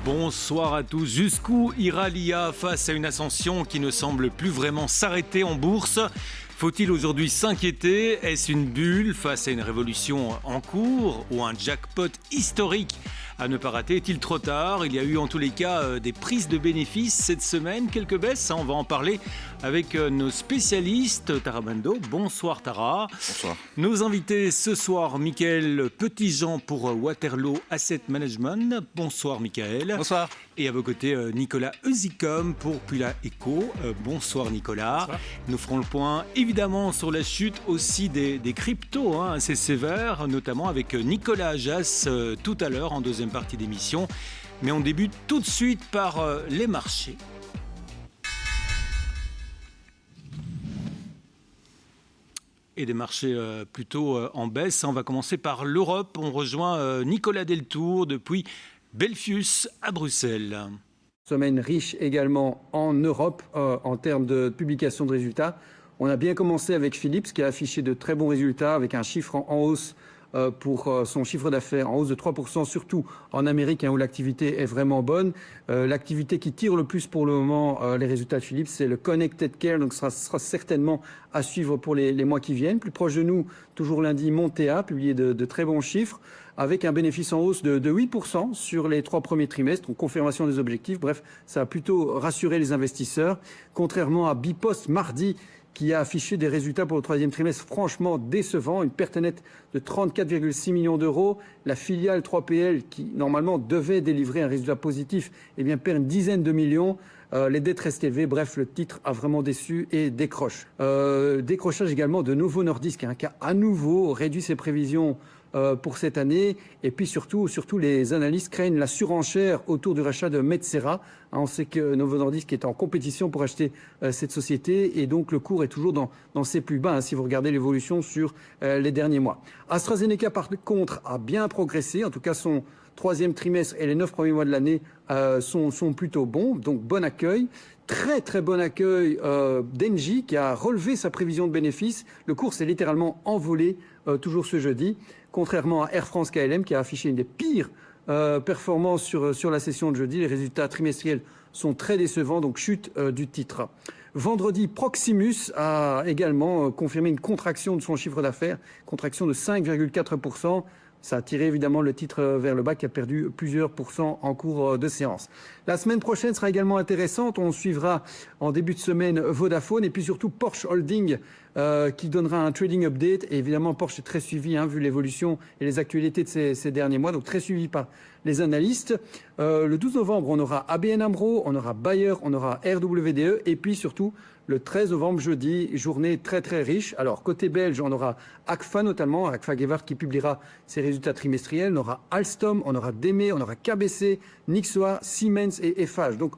Bonsoir à tous. Jusqu'où ira l'IA face à une ascension qui ne semble plus vraiment s'arrêter en bourse ? Faut-il aujourd'hui s'inquiéter ? Est-ce une bulle face à une révolution en cours ou un jackpot historique à ne pas rater ? Est-il trop tard ? Il y a eu en tous les cas des prises de bénéfices cette semaine, quelques baisses. On va en parler avec nos spécialistes. Tara Bando, bonsoir Tara. Bonsoir. Nos invités ce soir, Michael Petitjean pour Waterloo Asset Management. Bonsoir Michael. Bonsoir. Et à vos côtés, Nicolas Euzicom pour Pula Eco. Bonsoir Nicolas. Bonsoir. Nous ferons le point évidemment sur la chute aussi des cryptos, assez sévère, notamment avec Nicolas Ajas tout à l'heure en deuxième partie d'émission. Mais on débute tout de suite par les marchés. Et des marchés plutôt en baisse. On va commencer par l'Europe. On rejoint Nicolas Deltour depuis Belfius à Bruxelles. Semaine riche également en Europe en termes de publication de résultats. On a bien commencé avec Philips qui a affiché de très bons résultats avec un chiffre en hausse pour son chiffre d'affaires en hausse de 3%, surtout en Amérique où l'activité est vraiment bonne. L'activité qui tire le plus pour le moment les résultats de Philips, c'est le Connected Care, donc ce sera certainement à suivre pour les mois qui viennent. Plus proche de nous, toujours lundi, Montea, publié de très bons chiffres, avec un bénéfice en hausse de 8% sur les 3 premiers trimestres, donc confirmation des objectifs. Bref, ça a plutôt rassuré les investisseurs, contrairement à Bipost mardi, qui a affiché des résultats pour le 3e trimestre franchement décevants, une perte nette de 34,6 millions d'euros. La filiale 3PL, qui normalement devait délivrer un résultat positif, perd une dizaine de millions. Les dettes restent élevées. Bref, le titre a vraiment déçu et décroche. Décrochage également de Novo Nordisk, qui a à nouveau réduit ses prévisions pour cette année. Et puis surtout, les analystes craignent la surenchère autour du rachat de Metsera. On sait que Novo Nordisk est en compétition pour acheter cette société et donc le cours est toujours dans ses plus bas si vous regardez l'évolution sur les derniers mois. AstraZeneca, par contre, a bien progressé. En tout cas, son 3e trimestre et les 9 premiers mois de l'année sont plutôt bons. Donc, bon accueil. Très, très bon accueil d'Engie qui a relevé sa prévision de bénéfices. Le cours s'est littéralement envolé toujours ce jeudi, contrairement à Air France KLM qui a affiché une des pires performances sur la session de jeudi. Les résultats trimestriels sont très décevants, donc chute du titre. Vendredi, Proximus a également confirmé une contraction de son chiffre d'affaires, contraction de 5,4%. Ça a tiré évidemment le titre vers le bas qui a perdu plusieurs pourcents en cours de séance. La semaine prochaine sera également intéressante. On suivra en début de semaine Vodafone et puis surtout Porsche Holding qui donnera un trading update. Et évidemment, Porsche est très suivi vu l'évolution et les actualités de ces derniers mois. Donc très suivi par les analystes. Le 12 novembre, on aura ABN AMRO, on aura Bayer, on aura RWDE et puis surtout le 13 novembre, jeudi, journée très très riche. Alors côté belge, on aura Agfa notamment, Agfa Gewart qui publiera ses résultats trimestriels. On aura Alstom, on aura DEME, on aura KBC, Nixoa, Siemens et Eiffage. Donc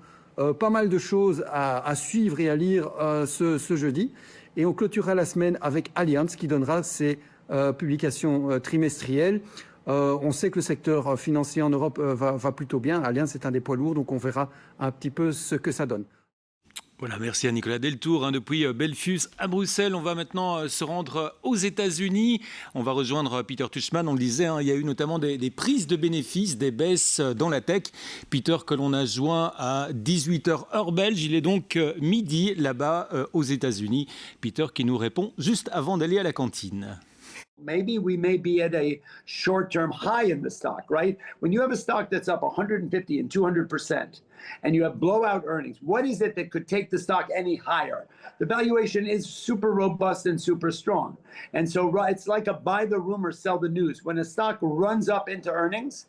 pas mal de choses à suivre et à lire ce jeudi. Et on clôturera la semaine avec Allianz qui donnera ses publications trimestrielles. On sait que le secteur financier en Europe va plutôt bien. Allianz est un des poids lourds, donc on verra un petit peu ce que ça donne. Voilà, merci à Nicolas Deltour depuis Belfius à Bruxelles. On va maintenant se rendre aux États-Unis. On va rejoindre Peter Tuchman. On le disait, il y a eu notamment des prises de bénéfices, des baisses dans la tech. Peter, que l'on a joint à 18h heure belge. Il est donc midi là-bas aux États-Unis. Peter qui nous répond juste avant d'aller à la cantine. Maybe we may be at a short-term high in the stock, right? When you have a stock that's up 150 and 200%, and you have blowout earnings, what is it that could take the stock any higher? The valuation is super robust and super strong. And so it's like a buy the rumor, sell the news. When a stock runs up into earnings,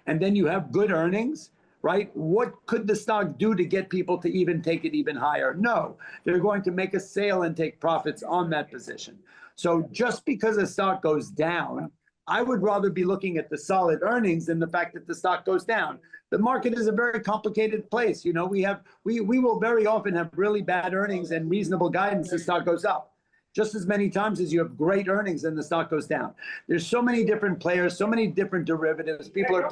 and then you have good earnings, right? What could the stock do to get people to even take it even higher? No, they're going to make a sale and take profits on that position. So just because a stock goes down, I would rather be looking at the solid earnings than the fact that the stock goes down. The market is a very complicated place. You know, we will very often have really bad earnings and reasonable guidance, the stock goes up. Just as many times as you have great earnings and the stock goes down. There's so many different players, so many different derivatives. People are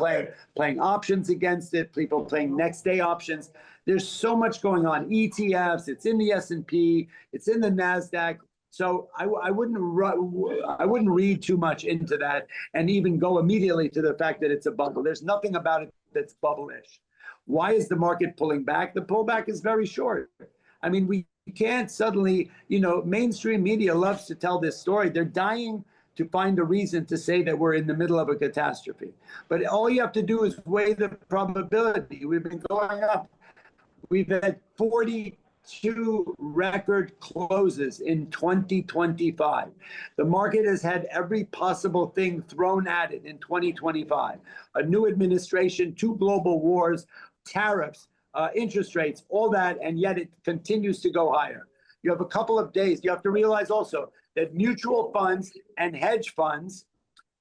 playing options against it, people playing next day options. There's so much going on. ETFs, it's in the S&P, it's in the NASDAQ. So I wouldn't read too much into that and even go immediately to the fact that it's a bubble. There's nothing about it that's bubble-ish. Why is the market pulling back? The pullback is very short. I mean, we can't suddenly, mainstream media loves to tell this story. They're dying to find a reason to say that we're in the middle of a catastrophe. But all you have to do is weigh the probability. We've been going up. We've had 42 record closes in 2025. The market has had every possible thing thrown at it in 2025. A new administration, 2 global wars, tariffs, interest rates, all that, and yet it continues to go higher. You have a couple of days. You have to realize also that mutual funds and hedge funds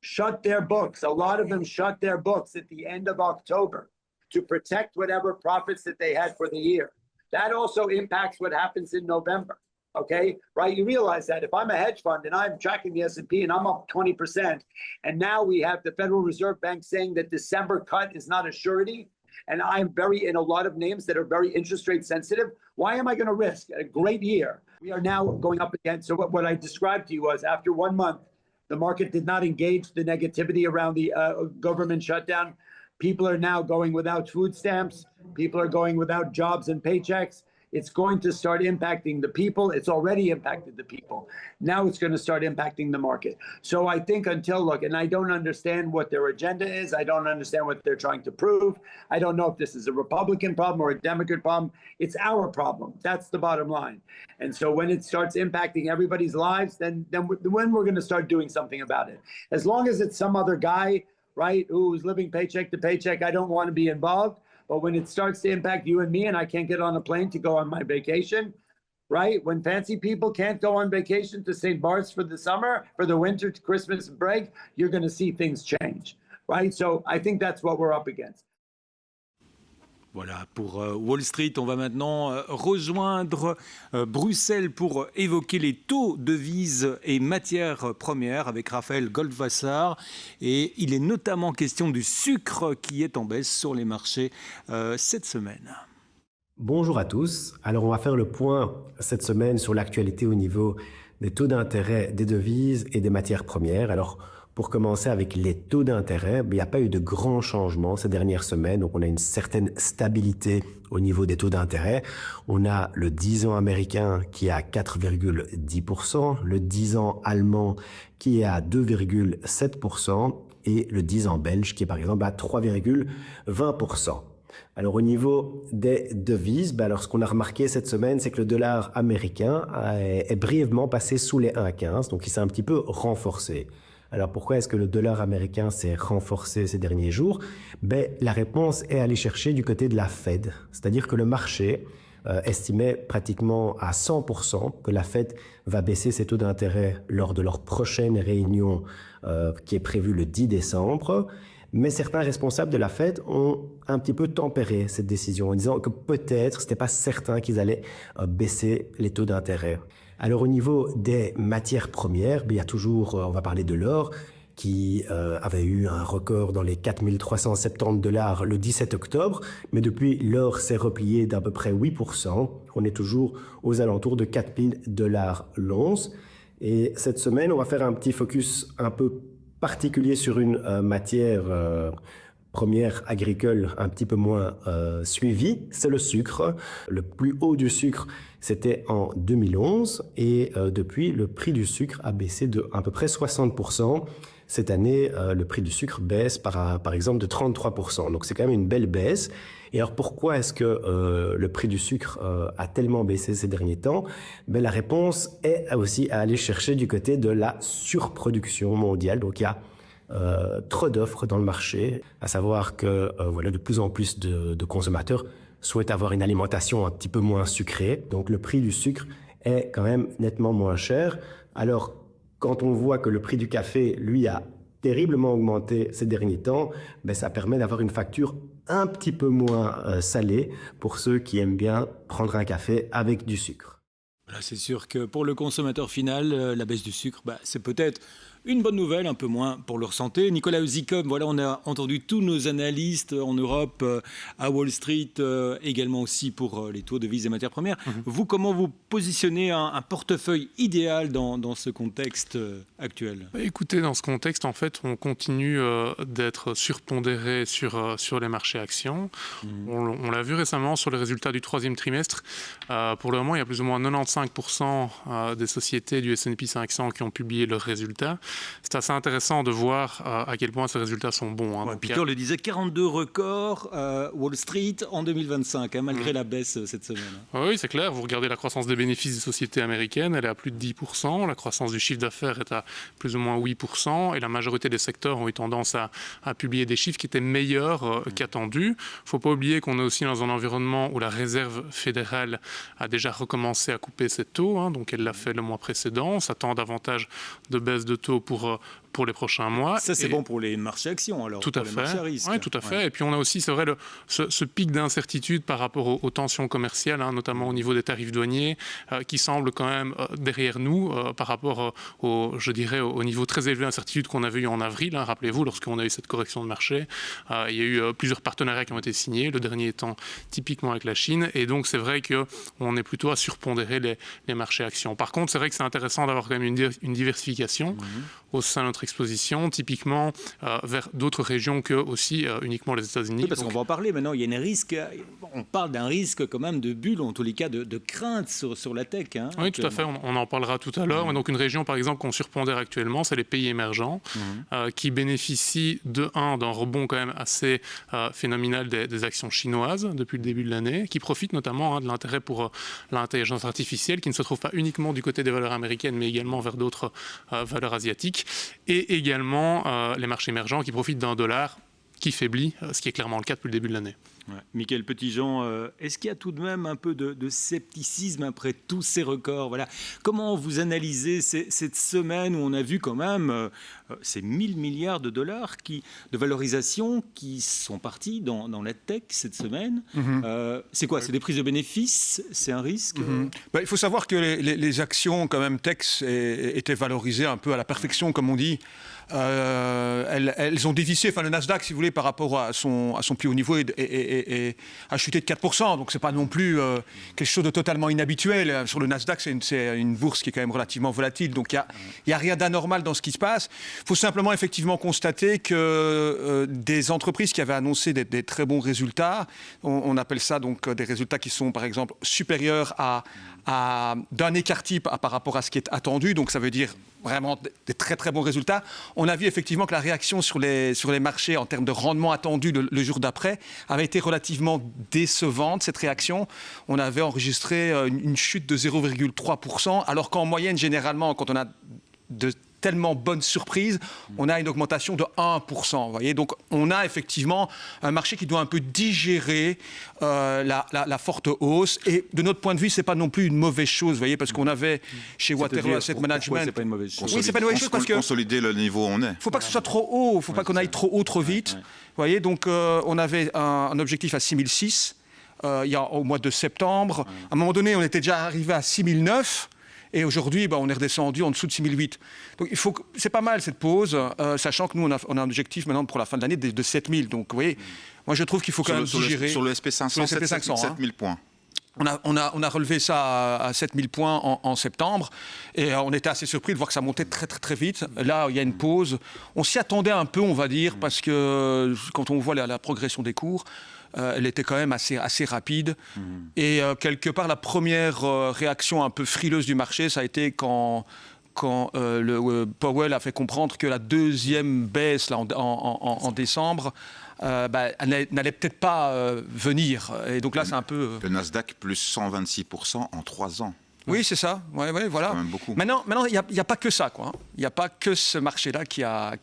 shut their books. A lot of them shut their books at the end of October to protect whatever profits that they had for the year. That also impacts what happens in November, okay? Right? You realize that if I'm a hedge fund and I'm tracking the S&P and I'm up 20%, and now we have the Federal Reserve Bank saying that December cut is not a surety, and I'm in a lot of names that are very interest rate sensitive, why am I going to risk a great year? We are now going up again. So what I described to you was after 1 month, the market did not engage the negativity around the government shutdown. People are now going without food stamps. People are going without jobs and paychecks. It's going to start impacting the people. It's already impacted the people. Now it's going to start impacting the market. So I think and I don't understand what their agenda is. I don't understand what they're trying to prove. I don't know if this is a Republican problem or a Democrat problem. It's our problem. That's the bottom line. And so when it starts impacting everybody's lives, then when we're going to start doing something about it. As long as it's some other guy, right, who's living paycheck to paycheck, I don't want to be involved. But when it starts to impact you and me and I can't get on a plane to go on my vacation, right? When fancy people can't go on vacation to St. Bart's for the summer, for the winter, to Christmas break, you're going to see things change, right? So I think that's what we're up against. Voilà, pour Wall Street, on va maintenant rejoindre Bruxelles pour évoquer les taux, devises et matières premières avec Raphaël Goldwasser. Et il est notamment question du sucre qui est en baisse sur les marchés cette semaine. Bonjour à tous. Alors on va faire le point cette semaine sur l'actualité au niveau des taux d'intérêt des devises et des matières premières. Alors pour commencer avec les taux d'intérêt, il n'y a pas eu de grands changements ces dernières semaines, donc on a une certaine stabilité au niveau des taux d'intérêt. On a le 10 ans américain qui est à 4,10%, le 10 ans allemand qui est à 2,7% et le 10 ans belge qui est par exemple à 3,20%. Alors au niveau des devises, alors ce qu'on a remarqué cette semaine, c'est que le dollar américain est brièvement passé sous les 1,15, donc il s'est un petit peu renforcé. Alors pourquoi est-ce que le dollar américain s'est renforcé ces derniers jours? La réponse est aller chercher du côté de la Fed, c'est-à-dire que le marché estimait pratiquement à 100% que la Fed va baisser ses taux d'intérêt lors de leur prochaine réunion qui est prévue le 10 décembre. Mais certains responsables de la Fed ont un petit peu tempéré cette décision en disant que peut-être ce n'était pas certain qu'ils allaient baisser les taux d'intérêt. Alors au niveau des matières premières, il y a toujours, on va parler de l'or, qui avait eu un record dans les 4 370 $ le 17 octobre, mais depuis l'or s'est replié d'à peu près 8%. On est toujours aux alentours de 4 000 $ l'once. Et cette semaine, on va faire un petit focus un peu particulier sur une matière première agricole un petit peu moins suivie, c'est le sucre. Le plus haut du sucre, c'était en 2011 et depuis, le prix du sucre a baissé de à peu près 60%. Cette année, le prix du sucre baisse par exemple de 33%. Donc c'est quand même une belle baisse. Et alors pourquoi est-ce que le prix du sucre a tellement baissé ces derniers temps? La réponse est aussi à aller chercher du côté de la surproduction mondiale. Donc il y a trop d'offres dans le marché, à savoir que de plus en plus de consommateurs souhaitent avoir une alimentation un petit peu moins sucrée. Donc le prix du sucre est quand même nettement moins cher. Alors quand on voit que le prix du café, lui, a terriblement augmenté ces derniers temps, ça permet d'avoir une facture un petit peu moins salée pour ceux qui aiment bien prendre un café avec du sucre. Voilà, c'est sûr que pour le consommateur final, la baisse du sucre, c'est peut-être Une bonne nouvelle, un peu moins pour leur santé. Nicolas Euzikov, voilà, on a entendu tous nos analystes en Europe, à Wall Street, également aussi pour les taux de devises et matières premières. Vous, comment vous positionnez un portefeuille idéal dans ce contexte actuel? Écoutez, dans ce contexte, en fait, on continue d'être surpondéré sur les marchés actions. On l'a vu récemment sur les résultats du troisième trimestre. Pour le moment, il y a plus ou moins 95% des sociétés du S&P 500 qui ont publié leurs résultats. C'est assez intéressant de voir à quel point ces résultats sont bons. Peter le disait, 42 records Wall Street en 2025, malgré la baisse cette semaine. Oui, c'est clair. Vous regardez la croissance des bénéfices des sociétés américaines, elle est à plus de 10%. La croissance du chiffre d'affaires est à plus ou moins 8%. Et la majorité des secteurs ont eu tendance à publier des chiffres qui étaient meilleurs qu'attendus. Il ne faut pas oublier qu'on est aussi dans un environnement où la Réserve fédérale a déjà recommencé à couper ses taux. Donc elle l'a fait le mois précédent. On s'attend davantage de baisse de taux pour les prochains mois. Ça, c'est bon pour les marchés actions, alors. Tout à fait. Les marchés à risque. Oui, tout à fait. Et puis, on a aussi, c'est vrai, ce pic d'incertitude par rapport aux tensions commerciales, notamment au niveau des tarifs douaniers, qui semble quand même derrière nous par rapport au niveau très élevé d'incertitude qu'on avait eu en avril. Rappelez-vous, lorsqu'on a eu cette correction de marché, il y a eu plusieurs partenariats qui ont été signés, le dernier étant typiquement avec la Chine. Et donc, c'est vrai qu'on est plutôt à surpondérer les marchés actions. Par contre, c'est vrai que c'est intéressant d'avoir quand même une diversification au sein de notre exposition, typiquement vers d'autres régions que aussi uniquement les États-Unis. Oui, parce qu'on va en parler maintenant. Il y a un risque. On parle d'un risque quand même de bulle, en tous les cas de crainte sur la tech. Oui, tout à fait. On en parlera tout à l'heure. Donc une région, par exemple, qu'on surpondère actuellement, c'est les pays émergents, qui bénéficient d'un rebond quand même assez phénoménal des actions chinoises depuis le début de l'année, qui profitent notamment de l'intérêt pour l'intelligence artificielle, qui ne se trouve pas uniquement du côté des valeurs américaines, mais également vers d'autres valeurs asiatiques. Et également les marchés émergents qui profitent d'un dollar qui faiblit, ce qui est clairement le cas depuis le début de l'année. Ouais. Mickaël Petitjean, est-ce qu'il y a tout de même un peu de scepticisme après tous ces records? Voilà. Comment vous analysez cette semaine où on a vu quand même ces 1000 milliards de dollars de valorisation qui sont partis dans la tech cette semaine? C'est quoi? C'est des prises de bénéfices? C'est un risque? Il faut savoir que les actions quand même tech étaient valorisées un peu à la perfection, comme on dit. Elles ont dévissé, le Nasdaq, si vous voulez, par rapport à son plus haut niveau et a chuté de 4%. Donc, ce n'est pas non plus quelque chose de totalement inhabituel. Sur le Nasdaq, c'est une bourse qui est quand même relativement volatile. Donc, il n'y a rien d'anormal dans ce qui se passe. Il faut simplement effectivement constater que des entreprises qui avaient annoncé des très bons résultats, on appelle ça donc des résultats qui sont, par exemple, supérieurs d'un écart type par rapport à ce qui est attendu. Donc, ça veut dire vraiment des très très bons résultats. On a vu effectivement que la réaction sur les marchés en termes de rendement attendu le jour d'après avait été relativement décevante, cette réaction. On avait enregistré une chute de 0,3%, alors qu'en moyenne, généralement, quand on a de tellement bonne surprise, on a une augmentation de 1%. Vous voyez, donc on a effectivement un marché qui doit un peu digérer la forte hausse. Et de notre point de vue, c'est pas non plus une mauvaise chose, vous voyez, parce qu'on avait chez Waterloo Asset Management. C'est pas une mauvaise chose. Oui, c'est pas une mauvaise chose parce que consolider le niveau où on est. Faut pas que ce soit trop haut, il ne faut pas qu'on aille trop haut trop vite. Vous voyez, donc on avait un objectif à 6006 au mois de septembre. À un moment donné, on était déjà arrivé à 6009. Et aujourd'hui, on est redescendu en dessous de 6008. Donc c'est pas mal cette pause, sachant que nous, on a un objectif maintenant pour la fin de l'année de 7000. Donc vous voyez, moi je trouve qu'il faut quand même digérer. Sur le SP500, 7000 points. On a relevé ça à 7000 points en septembre et on était assez surpris de voir que ça montait très très très vite. Là, il y a une pause. On s'y attendait un peu, on va dire, parce que quand on voit la progression des cours, elle était quand même assez rapide. Et quelque part, la première réaction un peu frileuse du marché, ça a été quand Powell a fait comprendre que la deuxième baisse là, en décembre n'allait peut-être pas venir. Et donc là, c'est un peu... Le Nasdaq plus 126% en 3 ans. Oui, c'est ça. Ouais, voilà. C'est quand même beaucoup. Maintenant, il n'y a pas que ça, quoi. Il n'y a pas que ce marché-là qui a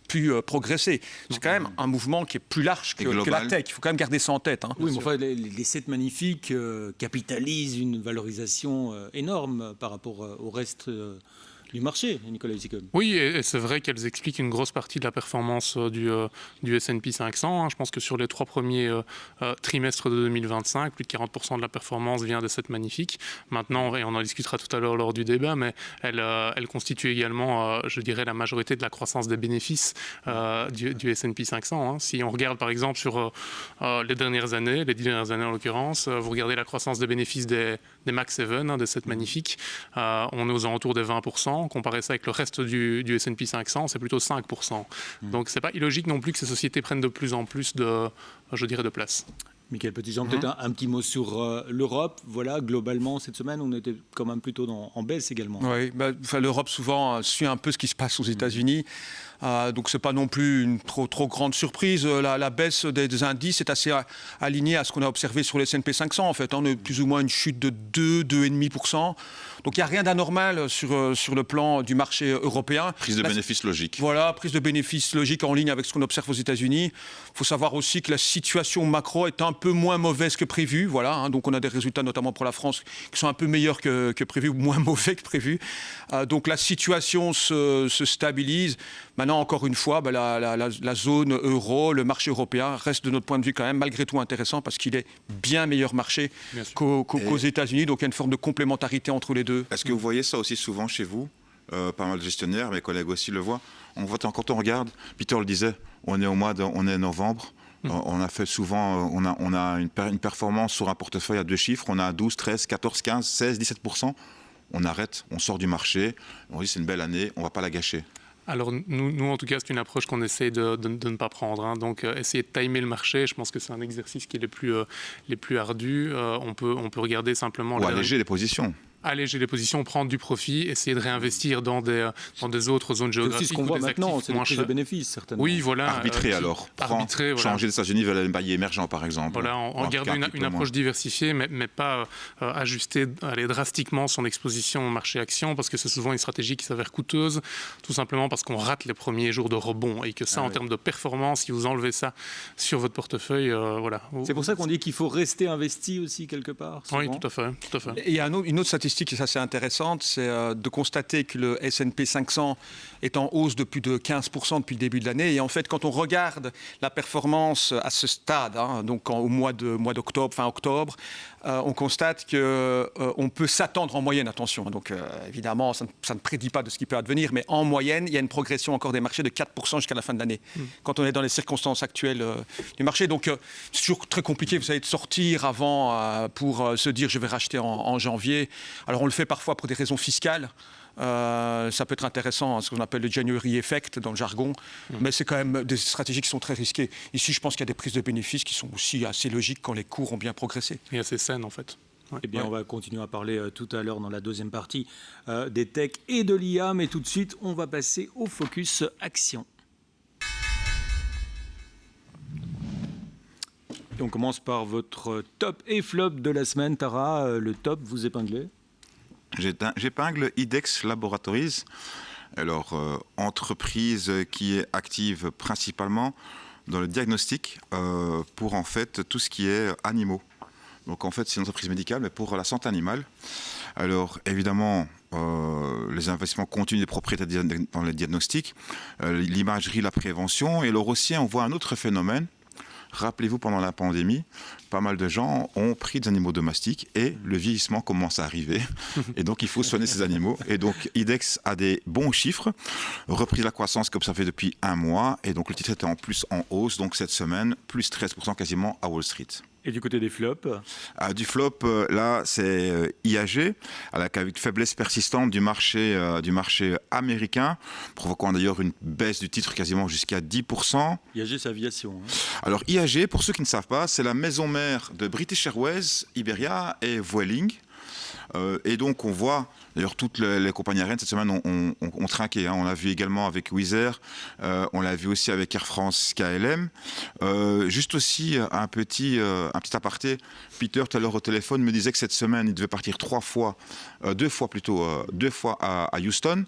pu progresser. C'est quand même un mouvement qui est plus large que la tech. Il faut quand même garder ça en tête. Oui, mais enfin, les 7 magnifiques capitalisent une valorisation énorme par rapport au reste du marché, Nicolas Hussicom. Oui, et c'est vrai qu'elles expliquent une grosse partie de la performance du S&P 500. Je pense que sur les 3 premiers trimestres de 2025, plus de 40% de la performance vient de cette magnifique. Maintenant, et on en discutera tout à l'heure lors du débat, mais elle constitue également, je dirais, la majorité de la croissance des bénéfices du S&P 500. Si on regarde par exemple sur les dernières années, les 10 dernières années en l'occurrence, vous regardez la croissance des bénéfices des Max 7, de cette magnifique, on est aux alentours des 20%. Comparer ça avec le reste du S&P 500, c'est plutôt 5%. Donc c'est pas illogique non plus que ces sociétés prennent de plus en plus de place. Michael Petitjean, peut-être un petit mot sur l'Europe. Voilà, globalement, cette semaine, on était quand même plutôt en baisse également. Oui, l'Europe souvent suit un peu ce qui se passe aux États-Unis. Donc ce n'est pas non plus une trop grande surprise. La baisse des indices est assez alignée à ce qu'on a observé sur les S&P 500. En fait, on a plus ou moins une chute de 2,5%. Donc il n'y a rien d'anormal sur le plan du marché européen. Prise de bénéfices logique. Voilà, prise de bénéfices logique en ligne avec ce qu'on observe aux États-Unis. Il faut savoir aussi que la situation macro est un peu moins mauvaise que prévu. Voilà, donc on a des résultats notamment pour la France qui sont un peu meilleurs que prévu, ou moins mauvais que prévu. Donc la situation se stabilise. Maintenant, encore une fois, la zone euro, le marché européen reste de notre point de vue quand même malgré tout intéressant parce qu'il est bien meilleur marché qu'aux États-Unis. Donc il y a une forme de complémentarité entre les deux. Est-ce que vous voyez ça aussi souvent chez vous? Pas mal de gestionnaires, mes collègues aussi le voient. Quand on regarde, Peter le disait, on est novembre. On a fait souvent, on a une performance sur un portefeuille à 2 chiffres. On a 12, 13, 14, 15, 16, 17%. On arrête, on sort du marché. On dit c'est une belle année, on ne va pas la gâcher. Alors nous, en tout cas, c'est une approche qu'on essaie de ne pas prendre. Donc, essayer de timer le marché, je pense que c'est un exercice qui est les plus ardus. On peut regarder simplement... Ou alléger les positions. Alléger les positions, prendre du profit, essayer de réinvestir dans des autres zones géographiques. C'est ce qu'on voit maintenant, c'est des prises de bénéfices, certainement. Oui, voilà. Arbitrer alors. Changer des États-Unis vers les pays émergents, par exemple. Voilà, on garde une approche diversifiée, mais pas ajuster drastiquement son exposition au marché action, parce que c'est souvent une stratégie qui s'avère coûteuse, tout simplement parce qu'on rate les premiers jours de rebond, et que ça, en termes de performance, si vous enlevez ça sur votre portefeuille, voilà. C'est pour ça qu'on dit qu'il faut rester investi aussi quelque part. Oui, tout à fait. Et il y a une autre statistique qui est assez intéressante, c'est de constater que le S&P 500 est en hausse de plus de 15% depuis le début de l'année. Et en fait, quand on regarde la performance à ce stade, donc au mois d'octobre, fin octobre, on constate qu'on peut s'attendre en moyenne, attention. Donc évidemment, ça ne prédit pas de ce qui peut advenir, mais en moyenne, il y a une progression encore des marchés de 4% jusqu'à la fin de l'année, quand on est dans les circonstances actuelles du marché. Donc c'est toujours très compliqué, vous savez, de sortir avant pour se dire je vais racheter en janvier. Alors on le fait parfois pour des raisons fiscales. Ça peut être intéressant, ce qu'on appelle le January Effect dans le jargon, mais c'est quand même des stratégies qui sont très risquées. Ici, je pense qu'il y a des prises de bénéfices qui sont aussi assez logiques quand les cours ont bien progressé. Et assez saines, en fait. Eh bien, on va continuer à parler tout à l'heure dans la deuxième partie des techs et de l'IA, mais tout de suite, on va passer au focus action. Et on commence par votre top et flop de la semaine. Tara, le top, vous épinglez? J'épingle IDEX Laboratories, alors entreprise qui est active principalement dans le diagnostic pour en fait tout ce qui est animaux. Donc en fait c'est une entreprise médicale mais pour la santé animale. Alors évidemment les investissements continus des propriétaires dans le diagnostic, l'imagerie, la prévention, et alors aussi on voit un autre phénomène. Rappelez-vous, pendant la pandémie, pas mal de gens ont pris des animaux domestiques et le vieillissement commence à arriver. Et donc, il faut soigner ces animaux. Et donc, IDEX a des bons chiffres, repris la croissance qu'observée depuis un mois. Et donc, le titre était en plus en hausse. Donc, cette semaine, plus 13% quasiment à Wall Street. Et du côté des flops? Du flop, là, c'est IAG, avec une faiblesse persistante du marché américain, provoquant d'ailleurs une baisse du titre quasiment jusqu'à 10%. IAG, c'est aviation. Alors, IAG, pour ceux qui ne savent pas, c'est la maison mère de British Airways, Iberia et Vueling. Et donc, on voit, d'ailleurs, toutes les compagnies aériennes cette semaine ont trinqué. On l'a vu également avec Wizz Air, on l'a vu aussi avec Air France KLM. Juste aussi, un petit aparté, Peter, tout à l'heure au téléphone, me disait que cette semaine, il devait partir deux fois à Houston.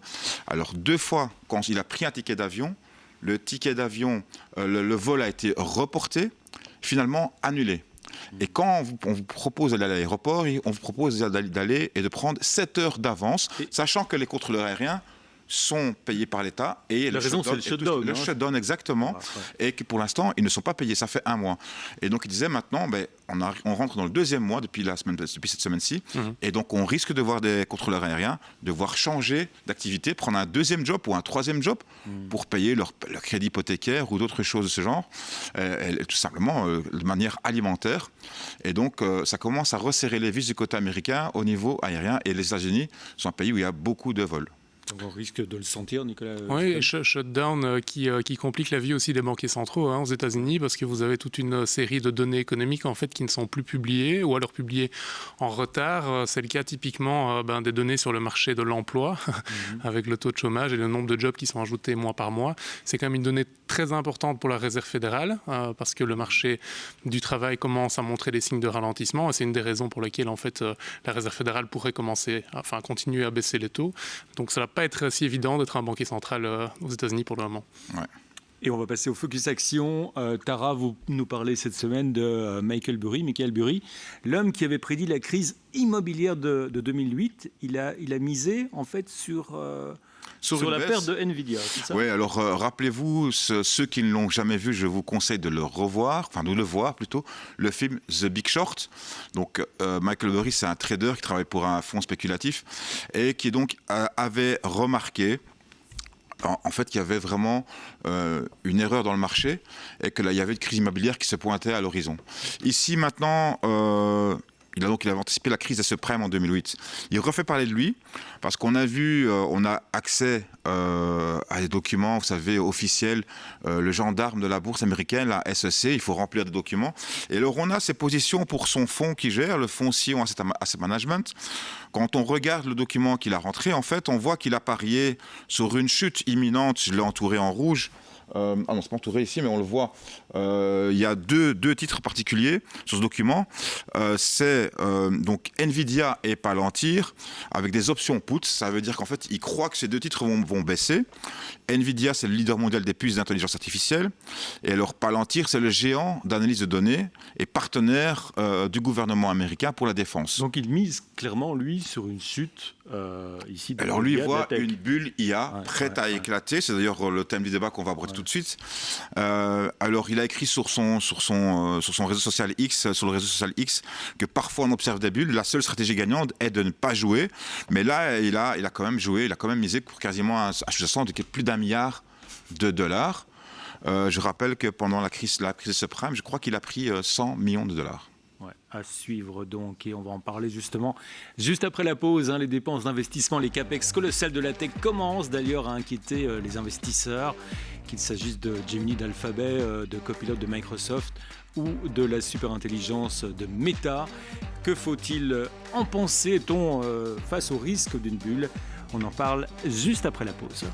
Alors, 2 fois, quand il a pris un ticket d'avion, le ticket d'avion, le vol a été reporté, finalement annulé. Et quand on vous propose d'aller à l'aéroport, on vous propose d'aller et de prendre 7 heures d'avance, sachant que les contrôleurs aériens sont payés par l'État et la raison, c'est le shutdown. Le shutdown, exactement. Et que pour l'instant, ils ne sont pas payés. Ça fait 1 mois. Et donc, il disait maintenant, on rentre dans le 2e mois depuis cette semaine-ci. Et donc, on risque de voir des contrôleurs aériens devoir changer d'activité, prendre un 2e job ou un 3e job pour payer leur crédit hypothécaire ou d'autres choses de ce genre, tout simplement de manière alimentaire. Et donc, ça commence à resserrer les vis du côté américain au niveau aérien. Et les États-Unis sont un pays où il y a beaucoup de vols. Donc on risque de le sentir, Nicolas. Oui, shutdown qui complique la vie aussi des banquiers centraux aux États-Unis, parce que vous avez toute une série de données économiques en fait qui ne sont plus publiées ou alors publiées en retard. C'est le cas typiquement des données sur le marché de l'emploi, avec le taux de chômage et le nombre de jobs qui sont ajoutés mois par mois. C'est quand même une donnée très importante pour la Réserve fédérale, parce que le marché du travail commence à montrer des signes de ralentissement, et c'est une des raisons pour lesquelles en fait la Réserve fédérale pourrait continuer à baisser les taux. Donc ça va pas être si évident d'être un banquier central aux États-Unis pour le moment. Ouais. Et on va passer au Focus Action. Tara, vous nous parlez cette semaine de Michael Burry, l'homme qui avait prédit la crise immobilière de 2008. Il a misé en fait sur la perte de Nvidia, c'est ça ? Oui, alors rappelez-vous, ceux qui ne l'ont jamais vu, je vous conseille de le revoir, enfin de le voir plutôt, le film The Big Short. Donc Michael Burry, c'est un trader qui travaille pour un fonds spéculatif et qui donc avait remarqué en fait qu'il y avait vraiment une erreur dans le marché et que là il y avait une crise immobilière qui se pointait à l'horizon. Ici maintenant, il avait anticipé la crise des subprimes en 2008. Il refait parler de lui parce qu'on a vu, on a accès à des documents, vous savez, officiels, le gendarme de la bourse américaine, la SEC, il faut remplir des documents. Et alors on a ses positions pour son fonds qu'il gère, le fonds Sion Asset Management. Quand on regarde le document qu'il a rentré, en fait, on voit qu'il a parié sur une chute imminente. Je l'ai entouré en rouge. Non, c'est pas entouré ici, mais on le voit. Il y a deux titres particuliers sur ce document. C'est donc Nvidia et Palantir avec des options put. Ça veut dire qu'en fait, ils croient que ces 2 titres vont baisser. Nvidia, c'est le leader mondial des puces d'intelligence artificielle. Et alors Palantir, c'est le géant d'analyse de données et partenaire du gouvernement américain pour la défense. Donc il mise clairement, lui, sur une chute ici. Alors lui, il voit une bulle IA prête à éclater. C'est d'ailleurs le thème du débat qu'on va aborder tout de suite. Alors il a écrit sur son réseau social X, que parfois on observe des bulles. La seule stratégie gagnante est de ne pas jouer. Mais là, il a quand même joué, il a quand même misé pour quasiment un sous-jacent de plus d'$1 milliard. Je rappelle que pendant la crise de subprime, je crois qu'il a pris $100 millions. Ouais, à suivre donc, et on va en parler justement juste après la pause. Les dépenses d'investissement, les capex colossales de la tech commencent d'ailleurs à inquiéter les investisseurs, qu'il s'agisse de Gemini d'Alphabet, de Copilot de Microsoft ou de la superintelligence de Meta. Que faut-il en penser, face au risque d'une bulle ? On en parle juste après la pause.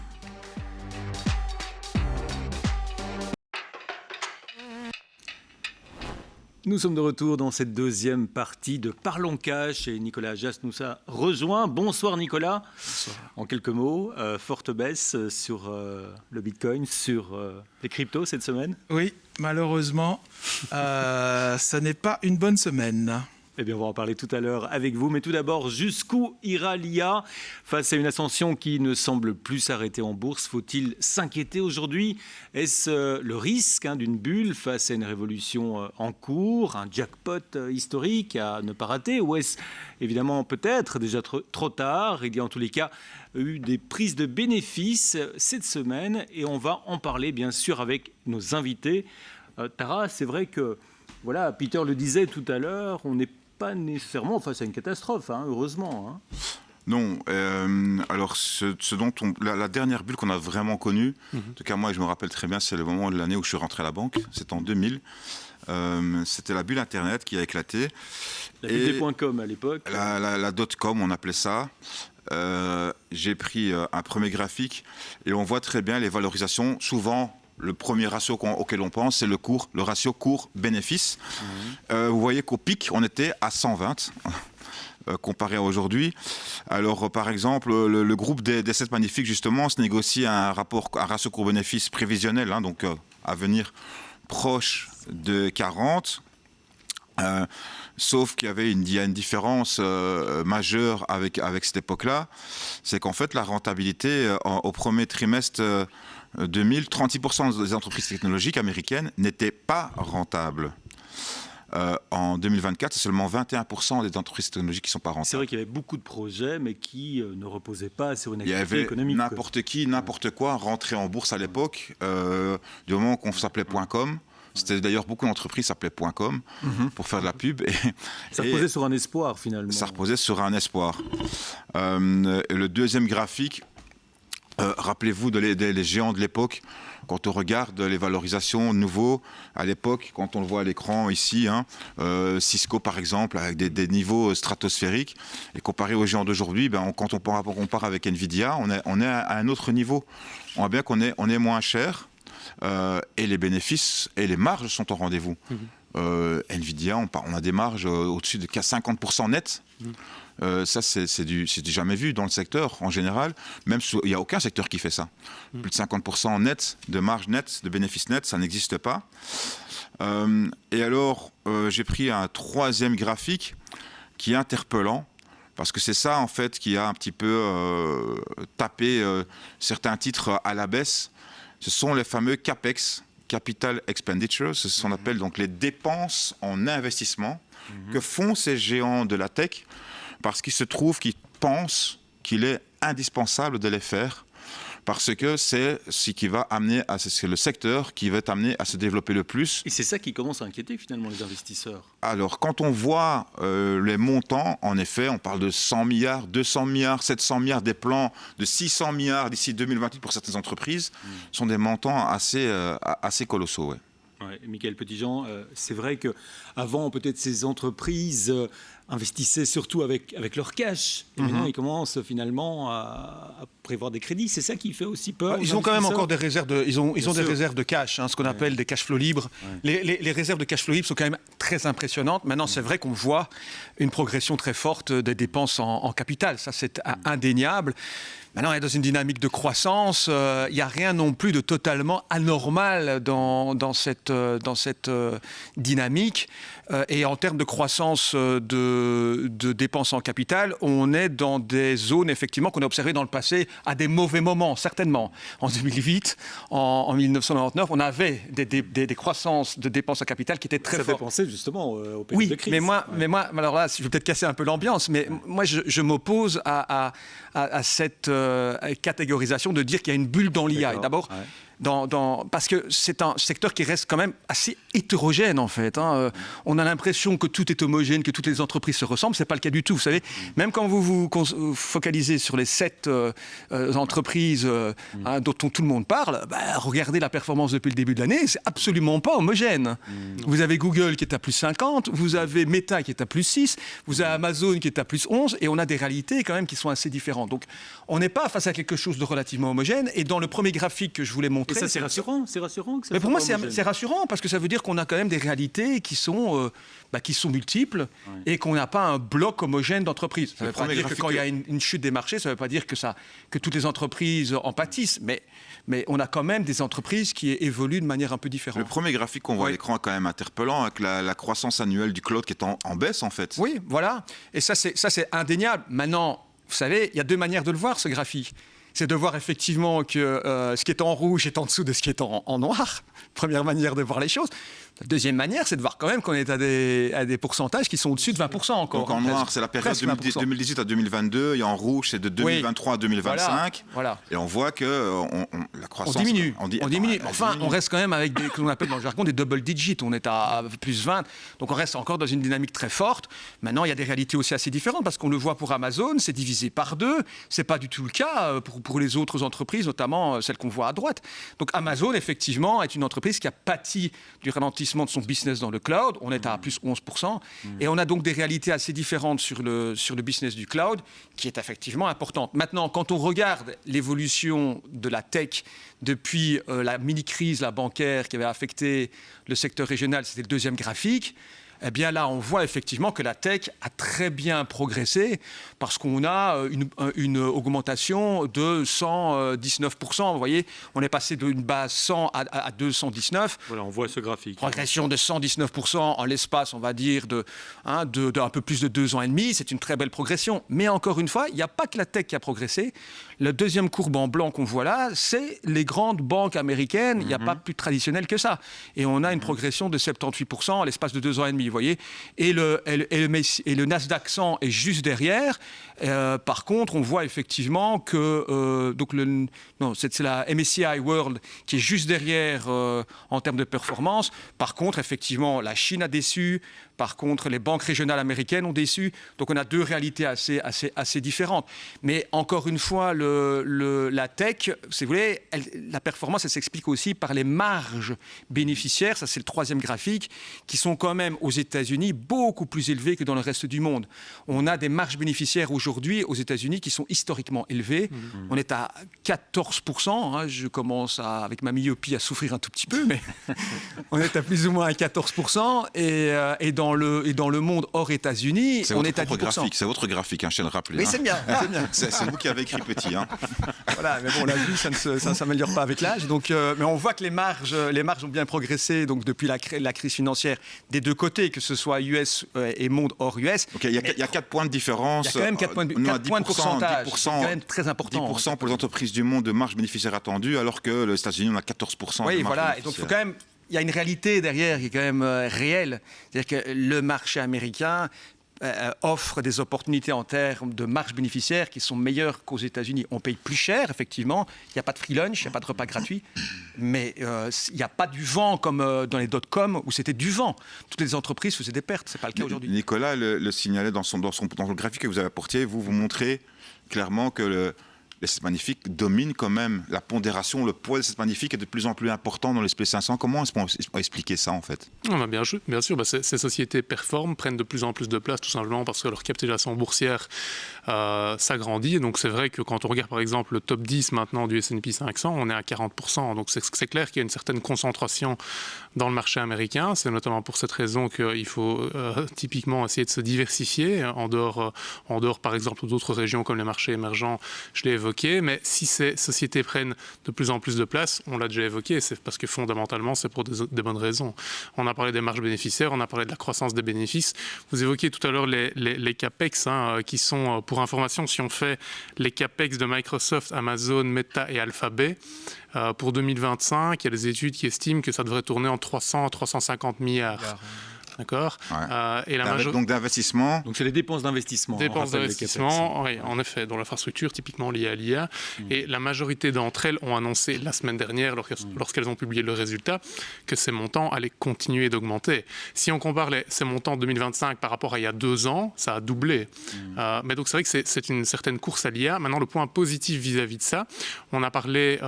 Nous sommes de retour dans cette 2e partie de Parlons Cash et Nicolas Ajast nous a rejoint. Bonsoir Nicolas. Bonsoir. En quelques mots, forte baisse sur le Bitcoin, sur les cryptos cette semaine ? Oui, malheureusement, ça n'est pas une bonne semaine. Eh bien, on va en parler tout à l'heure avec vous. Mais tout d'abord, jusqu'où ira l'IA face à une ascension qui ne semble plus s'arrêter en bourse ? Faut-il s'inquiéter aujourd'hui ? Est-ce le risque d'une bulle face à une révolution en cours, un jackpot historique à ne pas rater ? Ou est-ce évidemment peut-être déjà trop tard ? Il y a en tous les cas eu des prises de bénéfices cette semaine et on va en parler bien sûr avec nos invités. Tara, c'est vrai que, voilà, Peter le disait tout à l'heure, on n'est pas nécessairement face à une catastrophe, heureusement. Non, alors la dernière bulle qu'on a vraiment connue, en tout cas moi je me rappelle très bien, c'est le moment de l'année où je suis rentré à la banque, c'était en 2000. C'était la bulle Internet qui a éclaté. La bulle des .com à l'époque. La .com, on appelait ça. J'ai pris un premier graphique et on voit très bien les valorisations, souvent. Le premier ratio auquel on pense, c'est le ratio cours-bénéfice. Vous voyez qu'au pic, on était à 120, comparé à aujourd'hui. Alors, par exemple, le groupe des 7 magnifiques, justement, se négocie un ratio cours-bénéfice prévisionnel, donc à venir proche de 40. Sauf qu'il y a une différence majeure avec cette époque-là, c'est qu'en fait la rentabilité au premier trimestre 36% des entreprises technologiques américaines n'étaient pas rentables. En 2024, c'est seulement 21% des entreprises technologiques qui ne sont pas rentables. C'est vrai qu'il y avait beaucoup de projets, mais qui ne reposaient pas sur une activité activité économique. Il y avait n'importe qui, n'importe quoi rentrer en bourse à l'époque, du moment qu'on s'appelait .com. C'était d'ailleurs beaucoup d'entreprises s'appelaient .com pour faire de la pub. Ça reposait sur un espoir finalement. Ça reposait sur un espoir. Le deuxième graphique, rappelez-vous des géants de l'époque. Quand on regarde les valorisations nouveaux à l'époque, quand on le voit à l'écran ici, Cisco par exemple, avec des niveaux stratosphériques, et comparé aux géants d'aujourd'hui, quand on compare avec Nvidia, on est à un autre niveau. On voit bien qu'on est moins cher. Et les bénéfices et les marges sont au rendez-vous. Nvidia, on a des marges au-dessus de 50% net. Ça, c'est du jamais vu dans le secteur en général. Même il n'y a aucun secteur qui fait ça. Plus de 50% net de marge nette, de bénéfices nets, ça n'existe pas. Et alors, j'ai pris un troisième graphique qui est interpellant. Parce que c'est ça, en fait, qui a un petit peu tapé certains titres à la baisse. Ce sont les fameux CAPEX, Capital Expenditures, c'est ce qu'on appelle donc les dépenses en investissement que font ces géants de la tech, parce qu'il se trouve qu'ils pensent qu'il est indispensable de les faire, parce que c'est ce qui va amener c'est le secteur qui va être amené à se développer le plus. Et c'est ça qui commence à inquiéter finalement les investisseurs. Alors, quand on voit les montants, en effet, on parle de 100 milliards, 200 milliards, 700 milliards, des plans de 600 milliards d'ici 2028 pour certaines entreprises, sont des montants assez colossaux. Ouais. Ouais, Michael Petitjean, c'est vrai qu'avant, peut-être ces entreprises investissaient surtout avec leur cash. Et maintenant, ils commencent finalement à prévoir des crédits. C'est ça qui fait aussi peur. Ils ont quand même encore des réserves ils ont des réserves de cash, ce qu'on appelle des cash flows libres. Ouais. Les réserves de cash flow libres sont quand même très impressionnantes. Maintenant, c'est vrai qu'on voit une progression très forte des dépenses en capital. Ça, c'est indéniable. Maintenant, on est dans une dynamique de croissance. Il n'y a rien non plus de totalement anormal dans cette dynamique. Et en termes de croissance de dépenses en capital, on est dans des zones, effectivement, qu'on a observées dans le passé à des mauvais moments, certainement. En 2008, en 1999, on avait des croissances de dépenses en capital qui étaient très fortes. Ça fait penser justement aux périodes de crise. Mais moi, alors là, je vais peut-être casser un peu l'ambiance, mais moi, je m'oppose à cette catégorisation de dire qu'il y a une bulle dans l'IA. D'abord, parce que c'est un secteur qui reste quand même assez hétérogène, en fait. On a l'impression que tout est homogène, que toutes les entreprises se ressemblent. Ce n'est pas le cas du tout. Vous savez, même quand vous vous focalisez sur les 7 entreprises dont tout le monde parle, regardez la performance depuis le début de l'année, c'est absolument pas homogène. Vous avez Google qui est à plus 50, vous avez Meta qui est à plus 6, vous avez Amazon qui est à plus 11, et on a des réalités quand même qui sont assez différentes. Donc, on n'est pas face à quelque chose de relativement homogène. Et dans le premier graphique que je voulais montrer... Et ça, c'est rassurant que ça mais pour moi, c'est rassurant parce que ça veut dire qu'on a quand même des réalités qui sont multiples et qu'on n'a pas un bloc homogène d'entreprises. Ça ne veut pas dire que quand il y a une chute des marchés, ça ne veut pas dire que toutes les entreprises en pâtissent, mais on a quand même des entreprises qui évoluent de manière un peu différente. Le premier graphique qu'on voit à l'écran est quand même interpellant, avec la croissance annuelle du cloud qui est en baisse, en fait. Oui, voilà. Et ça, c'est indéniable. Maintenant, vous savez, il y a deux manières de le voir, ce graphique. C'est de voir effectivement que ce qui est en rouge est en dessous de ce qui est en noir. Première manière de voir les choses. La deuxième manière, c'est de voir quand même qu'on est à des pourcentages qui sont au-dessus de 20% encore. Donc en noir, c'est la période 2018 à 2022, et en rouge, c'est de 2023 à 2025. Voilà. Et on voit que la croissance... On diminue. Enfin, on reste quand même avec ce qu'on appelle dans le jargon des double digits. On est à plus 20. Donc on reste encore dans une dynamique très forte. Maintenant, il y a des réalités aussi assez différentes, parce qu'on le voit pour Amazon, c'est divisé par 2. C'est pas du tout le cas pour les autres entreprises, notamment celles qu'on voit à droite. Donc Amazon, effectivement, est une entreprise qui a pâti du ralentissement de son business dans le cloud. On est à plus 11%. Et on a donc des réalités assez différentes sur le business du cloud, qui est effectivement importante. Maintenant, quand on regarde l'évolution de la tech depuis la mini-crise bancaire qui avait affecté le secteur régional, c'était le deuxième graphique, eh bien là, on voit effectivement que la tech a très bien progressé parce qu'on a une augmentation de 119%. Vous voyez, on est passé d'une base 100 à 219. Voilà, on voit ce graphique. Progression de 119% en l'espace, on va dire, de un peu plus de 2 ans et demi. C'est une très belle progression. Mais encore une fois, il n'y a pas que la tech qui a progressé. La deuxième courbe en blanc qu'on voit là, c'est les grandes banques américaines. Il n'y a pas plus traditionnel que ça. Et on a une progression de 78% en l'espace de 2 ans et demi, vous voyez. Et le Nasdaq 100 est juste derrière. Par contre, on voit effectivement que c'est la MSCI World qui est juste derrière en termes de performance. Par contre, effectivement, la Chine a déçu. Par contre, les banques régionales américaines ont déçu. Donc, on a 2 réalités assez différentes. Mais encore une fois, la tech, si vous voulez, la performance, elle s'explique aussi par les marges bénéficiaires. Ça, c'est le 3e graphique, qui sont quand même aux États-Unis beaucoup plus élevées que dans le reste du monde. On a des marges bénéficiaires aujourd'hui aux États-Unis qui sont historiquement élevées. On est à 14%. Hein. Je commence avec ma myopie à souffrir un tout petit peu, mais on est à plus ou moins à 14%. Et dans le monde hors États-Unis, on est à 10%. C'est votre graphique, hein, je tiens à le rappeler. Oui, c'est bien. C'est vous qui avez écrit petit. Hein. Voilà, mais bon, la vue, ça ne s'améliore pas avec l'âge. Donc, mais on voit que les marges ont bien progressé donc, depuis la crise financière des 2 côtés, que ce soit US et monde hors US. Okay, il y a 4 points de différence. Il y a quand même 4 points de pourcentage. C'est quand même très important. 10% pour les entreprises du monde de marge bénéficiaire attendue, alors que les États-Unis, on a 14%. Oui, voilà. Et donc, il faut quand même... Il y a une réalité derrière qui est quand même réelle. C'est-à-dire que le marché américain offre des opportunités en termes de marge bénéficiaire qui sont meilleures qu'aux États-Unis. On paye plus cher, effectivement. Il n'y a pas de free lunch, il n'y a pas de repas gratuits. Mais il n'y a pas du vent comme dans les dot-com où c'était du vent. Toutes les entreprises faisaient des pertes. Ce n'est pas le cas aujourd'hui. Nicolas le signalait dans le graphique que vous avez apporté. Vous montrez clairement que les 7 magnifiques dominent quand même la pondération, le poids des 7 magnifiques est de plus en plus important dans les SP500. Comment est-ce qu'on peut expliquer ça en fait? Bien sûr, ces sociétés performent, prennent de plus en plus de place tout simplement parce que leur capitalisation boursière s'agrandit. Et donc c'est vrai que quand on regarde par exemple le top 10 maintenant du S&P 500, on est à 40%. Donc c'est clair qu'il y a une certaine concentration dans le marché américain. C'est notamment pour cette raison qu'il faut typiquement essayer de se diversifier en dehors par exemple d'autres régions comme les marchés émergents. Je l'ai évoqué. Mais si ces sociétés prennent de plus en plus de place, on l'a déjà évoqué, c'est parce que fondamentalement, c'est pour des bonnes raisons. On a parlé des marges bénéficiaires, on a parlé de la croissance des bénéfices. Vous évoquiez tout à l'heure les CAPEX, qui sont, pour information, si on fait les CAPEX de Microsoft, Amazon, Meta et Alphabet, pour 2025, il y a des études qui estiment que ça devrait tourner en 300 à 350 milliards. D'accord. Et donc d'investissement. Donc c'est les dépenses d'investissement. Dépenses d'investissement, oui, en effet, dans l'infrastructure typiquement liée à l'IA. Et la majorité d'entre elles ont annoncé la semaine dernière, lorsqu'elles ont publié le résultat, que ces montants allaient continuer d'augmenter. Si on compare ces montants 2025 par rapport à il y a 2 ans, ça a doublé. Mais donc c'est vrai que c'est une certaine course à l'IA. Maintenant, le point positif vis-à-vis de ça, on a parlé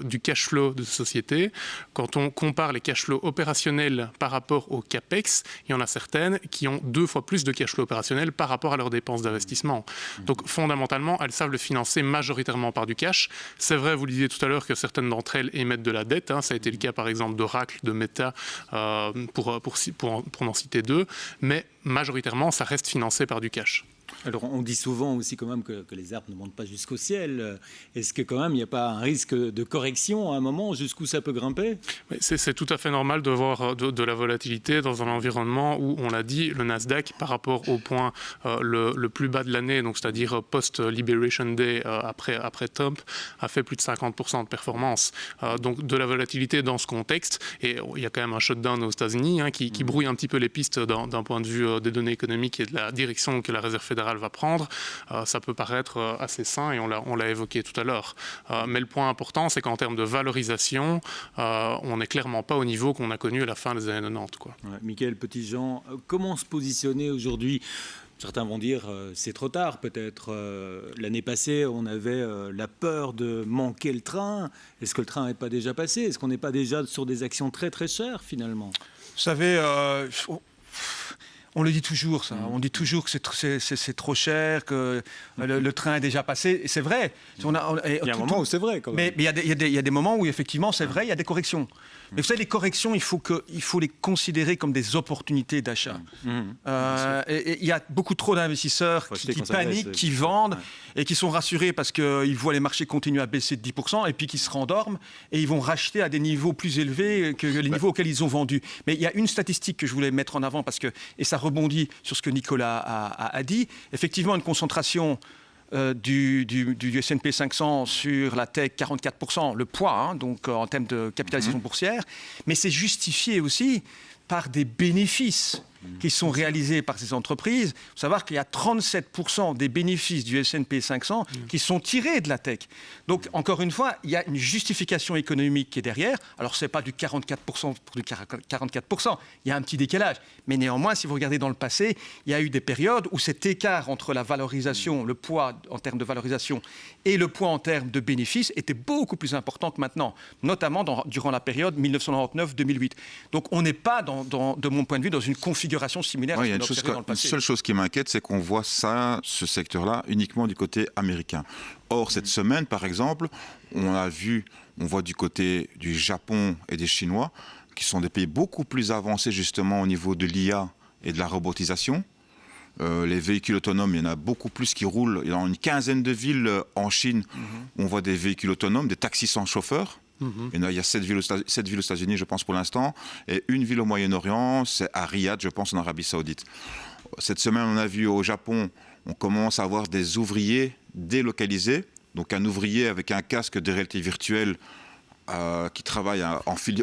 du cash flow de société. Quand on compare les cash flows opérationnels par rapport au CAPEX, il y en a certaines qui ont 2 fois plus de cash flow opérationnel par rapport à leurs dépenses d'investissement. Donc fondamentalement, elles savent le financer majoritairement par du cash. C'est vrai, vous le disiez tout à l'heure, que certaines d'entre elles émettent de la dette. Ça a été le cas par exemple d'Oracle, de Meta, pour n'en citer 2. Mais majoritairement, ça reste financé par du cash. Alors on dit souvent aussi quand même que les arbres ne montent pas jusqu'au ciel. Est-ce que quand même il n'y a pas un risque de correction à un moment jusqu'où ça peut grimper? C'est tout à fait normal de voir de la volatilité dans un environnement où, on l'a dit, le Nasdaq par rapport au point le plus bas de l'année, donc c'est-à-dire post-Liberation Day après Trump, a fait plus de 50% de performance. Donc de la volatilité dans ce contexte, et il y a quand même un shutdown aux États-Unis qui brouille un petit peu les pistes d'un point de vue des données économiques et de la direction que la Réserve fédérale va prendre, ça peut paraître assez sain et on l'a évoqué tout à l'heure. Mais le point important, c'est qu'en termes de valorisation, on n'est clairement pas au niveau qu'on a connu à la fin des années 90. Quoi. Ouais, Mickaël Petitjean, comment se positionner aujourd'hui? Certains vont dire c'est trop tard peut-être. L'année passée, on avait la peur de manquer le train. Est-ce que le train n'est pas déjà passé? Est-ce qu'on n'est pas déjà sur des actions très très chères finalement? Vous savez... On le dit toujours, ça. On dit toujours que c'est trop cher, que le train est déjà passé. Et c'est vrai. Il y a un moment où c'est vrai, quand même. Mais il y a des moments où, effectivement, c'est vrai, il y a des corrections. Mais vous savez, les corrections, il faut les considérer comme des opportunités d'achat. Et il y a beaucoup trop d'investisseurs qui paniquent, qui vendent et qui sont rassurés parce qu'ils voient les marchés continuer à baisser de 10% et puis qui se rendorment et ils vont racheter à des niveaux plus élevés que les niveaux auxquels ils ont vendu. Mais il y a une statistique que je voulais mettre en avant et ça rebondit sur ce que Nicolas a dit. Effectivement, une concentration du S&P 500 sur la tech, 44%, le poids, donc en termes de capitalisation boursière, mais c'est justifié aussi par des bénéfices qui sont réalisés par ces entreprises. Il faut savoir qu'il y a 37% des bénéfices du S&P 500 qui sont tirés de la tech. Donc, encore une fois, il y a une justification économique qui est derrière. Alors, ce n'est pas du 44% pour du 44%. Il y a un petit décalage. Mais néanmoins, si vous regardez dans le passé, il y a eu des périodes où cet écart entre la valorisation, le poids en termes de valorisation et le poids en termes de bénéfices était beaucoup plus important que maintenant, notamment durant la période 1999-2008. Donc, on n'est pas, de mon point de vue, dans une configuration similaire à ce qu'on a observé dans le passé. Une seule chose qui m'inquiète, c'est qu'on voit ce secteur-là, uniquement du côté américain. Or, cette semaine, par exemple, on voit du côté du Japon et des Chinois, qui sont des pays beaucoup plus avancés justement au niveau de l'IA et de la robotisation. Les véhicules autonomes, il y en a beaucoup plus qui roulent. Il y a une quinzaine de villes en Chine où on voit des véhicules autonomes, des taxis sans chauffeur. Il y a 7 villes aux États-Unis, je pense, pour l'instant, et une ville au Moyen-Orient, c'est à Riyad, je pense, en Arabie Saoudite. Cette semaine, on a vu au Japon, on commence à avoir des ouvriers délocalisés, donc un ouvrier avec un casque de réalité virtuelle qui travaille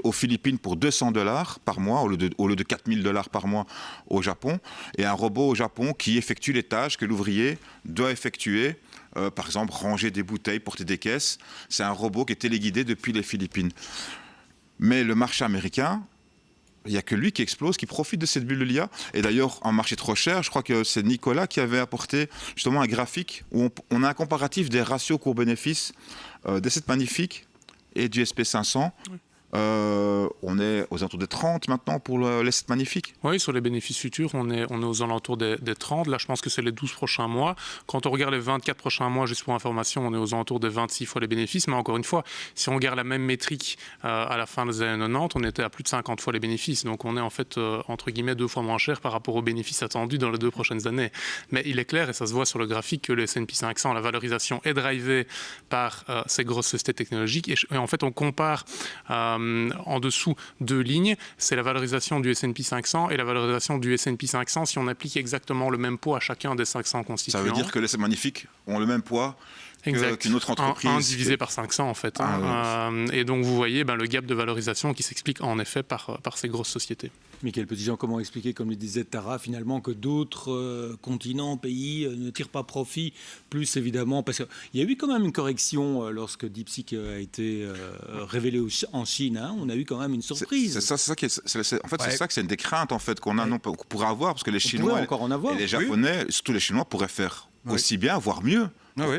aux Philippines pour $200 par mois, au lieu de $4 000 par mois au Japon, et un robot au Japon qui effectue les tâches que l'ouvrier doit effectuer. Par exemple, ranger des bouteilles, porter des caisses. C'est un robot qui est téléguidé depuis les Philippines. Mais le marché américain, il n'y a que lui qui explose, qui profite de cette bulle de l'IA. Et d'ailleurs, en marché trop cher, je crois que c'est Nicolas qui avait apporté justement un graphique où on a un comparatif des ratios cours-bénéfices de cette magnifique et du SP500. On est aux alentours des 30 maintenant pour l'Est magnifique. Oui, sur les bénéfices futurs, on est aux alentours des 30. Là, je pense que c'est les 12 prochains mois. Quand on regarde les 24 prochains mois, juste pour information, on est aux alentours des 26 fois les bénéfices. Mais encore une fois, si on regarde la même métrique à la fin des années 90, on était à plus de 50 fois les bénéfices. Donc on est en fait, entre guillemets, 2 fois moins cher par rapport aux bénéfices attendus dans les 2 prochaines années. Mais il est clair, et ça se voit sur le graphique, que le S&P 500, la valorisation est drivée par ces grosses sociétés technologiques. Et en fait, on compare en dessous 2 lignes, c'est la valorisation du S&P 500 et la valorisation du S&P 500 si on applique exactement le même poids à chacun des 500 constituants. Ça veut dire que les magnifiques ont le même poids qu'une autre entreprise. Un divisé par 500 en fait. Et donc vous voyez le gap de valorisation qui s'explique en effet par ces grosses sociétés. Michael Petitjean, comment expliquer, comme le disait Tara, finalement que d'autres continents, pays ne tirent pas profit, plus évidemment, parce qu'il y a eu quand même une correction lorsque DeepSeek a été révélé en Chine, on a eu quand même une surprise. C'est ça que c'est une des craintes en fait qu'on pourrait avoir, parce que les Chinois et les Japonais, surtout les Chinois, pourraient faire aussi bien, voire mieux.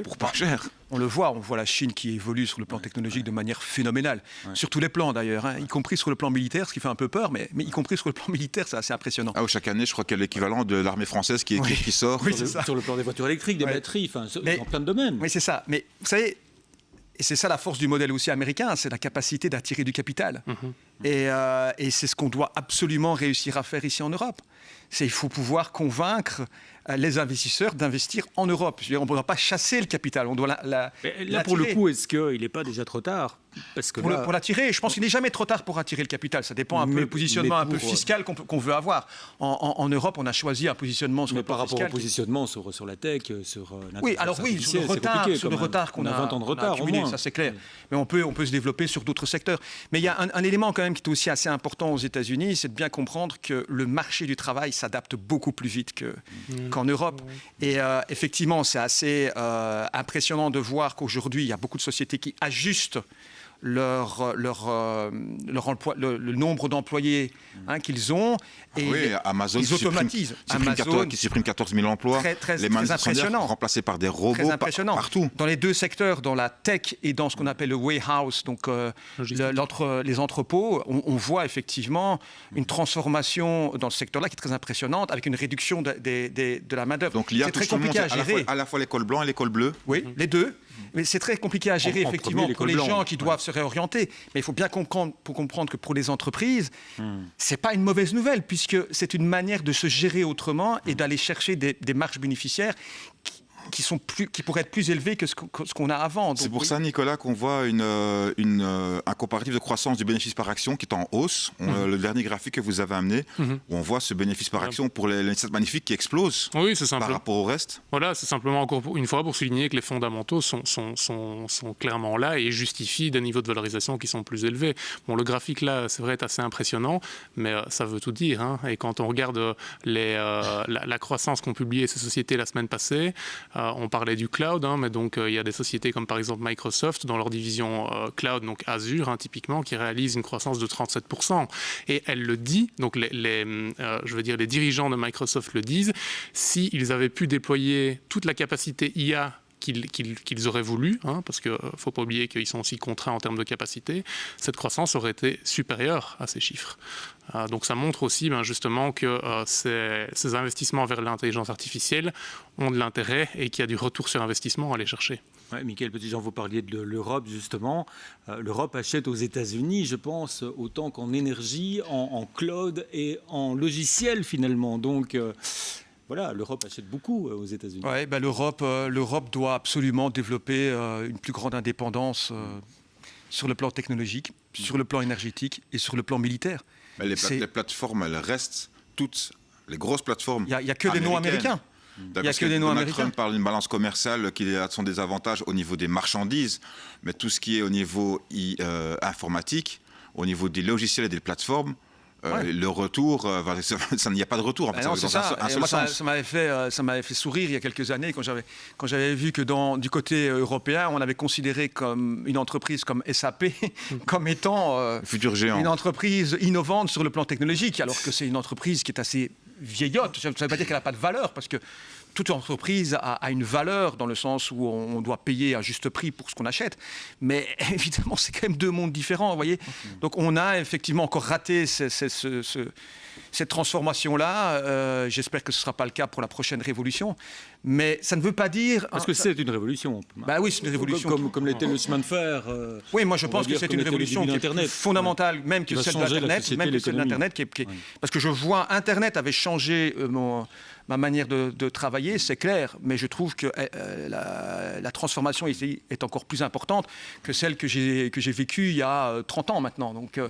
Pour pas cher. On voit la Chine qui évolue sur le plan technologique de manière phénoménale, sur tous les plans d'ailleurs, y compris sur le plan militaire, ce qui fait un peu peur, mais y compris sur le plan militaire, c'est assez impressionnant. Chaque année, je crois qu'il y a l'équivalent de l'armée française qui sort. Sur le plan des voitures électriques, des batteries, dans plein de domaines. Oui, c'est ça. Mais vous savez, et c'est ça la force du modèle aussi américain, c'est la capacité d'attirer du capital. Et c'est ce qu'on doit absolument réussir à faire ici en Europe. Il faut pouvoir convaincre les investisseurs d'investir en Europe. On ne doit pas chasser le capital, on doit là pour le coup, est-ce qu'il n'est pas déjà trop tard? Parce que pour l'attirer, je pense qu'il n'est jamais trop tard pour attirer le capital. Ça dépend un peu du positionnement un peu fiscal qu'on veut avoir. En Europe, on a choisi un positionnement sur le plan fiscal. Mais par rapport au positionnement sur la tech, sur l'intelligence sur le retard qu'on a 20 ans de retard accumulé, au moins. Ça c'est clair. Mais on peut se développer sur d'autres secteurs. Mais il y a un élément quand même qui est aussi assez important aux États-Unis, c'est de bien comprendre que le marché du travail s'adapte beaucoup plus vite qu'en Europe. Et effectivement, c'est assez impressionnant de voir qu'aujourd'hui, il y a beaucoup de sociétés qui ajustent le nombre d'employés qu'ils ont. Et Amazon ils automatisent. qui supprime 14 000 emplois. Très impressionnant. Remplacés par des robots partout. Dans les 2 secteurs, dans la tech et dans ce qu'on appelle le warehouse, donc les entrepôts, on voit effectivement une transformation dans ce secteur-là qui est très impressionnante, avec une réduction de la main-d'œuvre. Donc l'IA c'est très compliqué à gérer. À la fois l'école blanc et l'école bleue. Oui, les deux. Mais c'est très compliqué à gérer, effectivement, pour les gens qui doivent se réorienter. Mais il faut bien comprendre que pour les entreprises, c'est pas une mauvaise nouvelle, puisque c'est une manière de se gérer autrement et d'aller chercher des marges bénéficiaires qui pourraient être plus élevées que ce qu'on a avant. Donc, c'est pour ça, Nicolas, qu'on voit un comparatif de croissance du bénéfice par action qui est en hausse. Le dernier graphique que vous avez amené, où on voit ce bénéfice par action pour les magnifiques qui explose par rapport au reste. Voilà, c'est simplement encore une fois pour souligner que les fondamentaux sont clairement là et justifient des niveaux de valorisation qui sont plus élevés. Bon, le graphique là, c'est vrai, est assez impressionnant, mais ça veut tout dire. Hein. Et quand on regarde la croissance qu'ont publié ces sociétés la semaine passée, on parlait du cloud, mais donc il y a des sociétés comme par exemple Microsoft dans leur division cloud, donc Azure typiquement, qui réalise une croissance de 37%. Et elle le dit, donc les dirigeants de Microsoft le disent, s'ils avaient pu déployer toute la capacité IA qu'ils auraient voulu, parce qu'il ne faut pas oublier qu'ils sont aussi contraints en termes de capacité, cette croissance aurait été supérieure à ces chiffres. Donc ça montre aussi justement que ces investissements vers l'intelligence artificielle ont de l'intérêt et qu'il y a du retour sur investissement à aller chercher. Ouais, Michael Petitjean, vous parliez de l'Europe justement. L'Europe achète aux États-Unis, je pense, autant qu'en énergie, en cloud et en logiciel finalement. Donc voilà, l'Europe achète beaucoup aux États-Unis. Oui, l'Europe doit absolument développer une plus grande indépendance sur le plan technologique, sur le plan énergétique et sur le plan militaire. Mais les plateformes, elles restent toutes, les grosses plateformes. Il n'y a que des noms américains. Il y a que des noms américains. Trump parle d'une balance commerciale qui a son désavantage au niveau des marchandises, mais tout ce qui est au niveau informatique, au niveau des logiciels et des plateformes, le retour, il n'y a pas de retour. En fait, ça m'avait fait sourire il y a quelques années quand j'avais vu que du côté européen, on avait considéré comme une entreprise comme SAP comme étant futur géant, une entreprise innovante sur le plan technologique, alors que c'est une entreprise qui est assez vieillotte. Ça ne veut pas dire qu'elle n'a pas de valeur, parce que toute entreprise a une valeur dans le sens où on doit payer un juste prix pour ce qu'on achète. Mais évidemment, c'est quand même deux mondes différents, vous voyez. Donc on a effectivement encore raté cette transformation-là. J'espère que ce ne sera pas le cas pour la prochaine révolution. Mais ça ne veut pas dire... Parce que c'est une révolution. Bah oui, c'est une révolution. Comme l'était le chemin de fer. Oui, moi je pense que c'est une révolution qui est plus fondamentale, même que celle d'Internet. Parce que je vois, Internet avait changé ma manière de travailler, c'est clair, mais je trouve que la transformation ici est encore plus importante que celle que j'ai vécue il y a 30 ans maintenant. Donc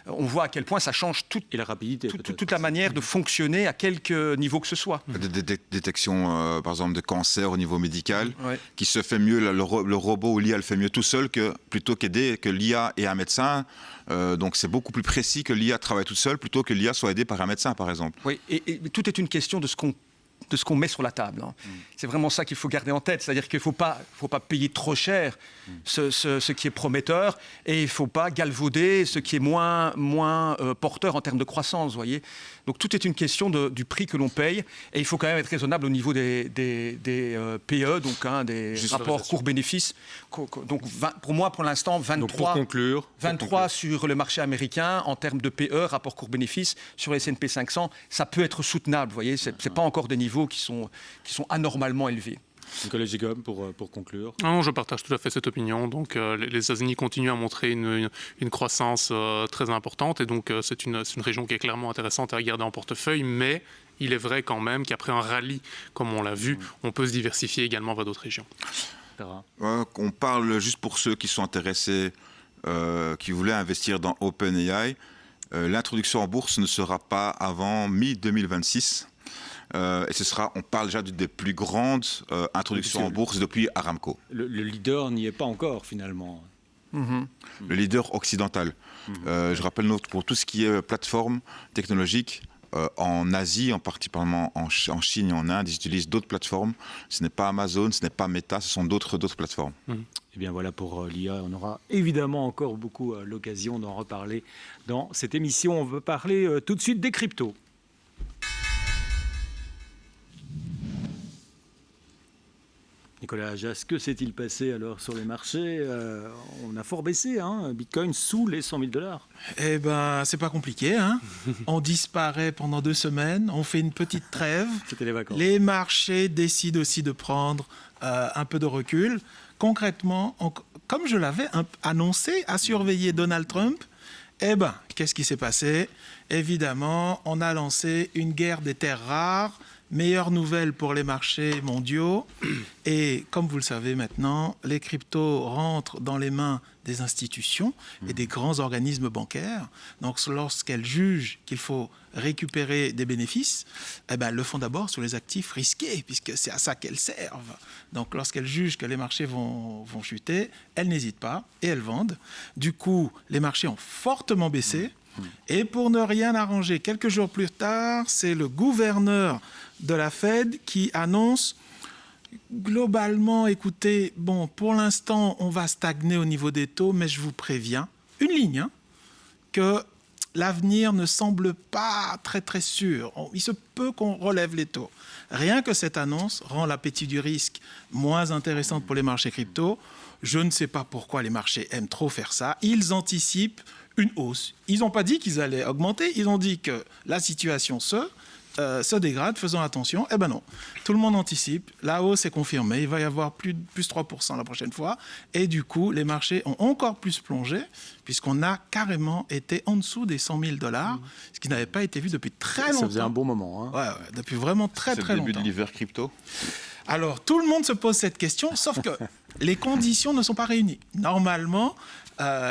on voit à quel point ça change toute la manière de fonctionner à quelque niveau que ce soit. Détection, par exemple, de cancer au niveau médical, qui se fait mieux, le robot ou l'IA le fait mieux tout seul plutôt que l'IA et un médecin. Donc c'est beaucoup plus précis que l'IA travaille toute seule plutôt que l'IA soit aidée par un médecin, par exemple. Oui, et tout est une question de ce qu'on met sur la table. C'est vraiment ça qu'il faut garder en tête. C'est-à-dire qu'il ne faut pas payer trop cher ce qui est prometteur et il ne faut pas galvauder ce qui est moins porteur en termes de croissance, vous voyez. Donc tout est une question du prix que l'on paye et il faut quand même être raisonnable au niveau des PE, donc des rapports court-bénéfice. Donc pour moi, pour l'instant, 23 sur le marché américain en termes de PE, rapport court-bénéfice, sur les S&P 500, ça peut être soutenable, vous voyez. C'est pas encore des niveaux qui sont anormalement élevés. Nicolas Gigob, pour conclure. Non, je partage tout à fait cette opinion. Donc, les États-Unis continuent à montrer une croissance très importante et donc c'est une région qui est clairement intéressante à regarder en portefeuille, mais il est vrai quand même qu'après un rallye, comme on l'a vu, on peut se diversifier également vers d'autres régions. On parle juste pour ceux qui sont intéressés, qui voulaient investir dans OpenAI. L'introduction en bourse ne sera pas avant mi-2026. Et on parle déjà des plus grandes introductions en bourse depuis Aramco. Le leader n'y est pas encore finalement. Le leader occidental. Je rappelle pour tout ce qui est plateforme technologique, en Asie, particulièrement en Chine et en Inde, ils utilisent d'autres plateformes. Ce n'est pas Amazon, ce n'est pas Meta, ce sont d'autres plateformes. Et bien voilà pour l'IA. On aura évidemment encore beaucoup l'occasion d'en reparler dans cette émission. On veut parler tout de suite des cryptos. Nicolas Ajas, que s'est-il passé alors sur les marchés? On a fort baissé, Bitcoin sous les 100 000 $. Eh ben, c'est pas compliqué. On disparaît pendant 2 semaines, on fait une petite trêve. C'était les vacances. Les marchés décident aussi de prendre un peu de recul. Concrètement, comme je l'avais annoncé à surveiller Donald Trump, eh ben, qu'est-ce qui s'est passé? Évidemment, on a lancé une guerre des terres rares. Meilleure nouvelle pour les marchés mondiaux. Et comme vous le savez maintenant, les cryptos rentrent dans les mains des institutions et des grands organismes bancaires. Donc lorsqu'elles jugent qu'il faut récupérer des bénéfices, eh ben, elles le font d'abord sur les actifs risqués, puisque c'est à ça qu'elles servent. Donc lorsqu'elles jugent que les marchés vont chuter, elles n'hésitent pas et elles vendent. Du coup, les marchés ont fortement baissé. Et pour ne rien arranger, quelques jours plus tard, c'est le gouverneur de la Fed qui annonce globalement, écoutez, bon, pour l'instant, on va stagner au niveau des taux, mais je vous préviens, une ligne, que l'avenir ne semble pas très très sûr. Il se peut qu'on relève les taux. Rien que cette annonce rend l'appétit du risque moins intéressant pour les marchés crypto. Je ne sais pas pourquoi les marchés aiment trop faire ça. Ils anticipent une hausse. Ils n'ont pas dit qu'ils allaient augmenter, ils ont dit que la situation se dégrade, faisons attention. Eh ben non, tout le monde anticipe, la hausse est confirmée, il va y avoir plus 3% la prochaine fois, et du coup, les marchés ont encore plus plongé, puisqu'on a carrément été en dessous des 100 000 $, ce qui n'avait pas été vu depuis très longtemps. Ça faisait un bon moment. Ouais, depuis vraiment très très longtemps. C'est le début de l'hiver crypto. Alors, tout le monde se pose cette question, sauf que les conditions ne sont pas réunies. Normalement,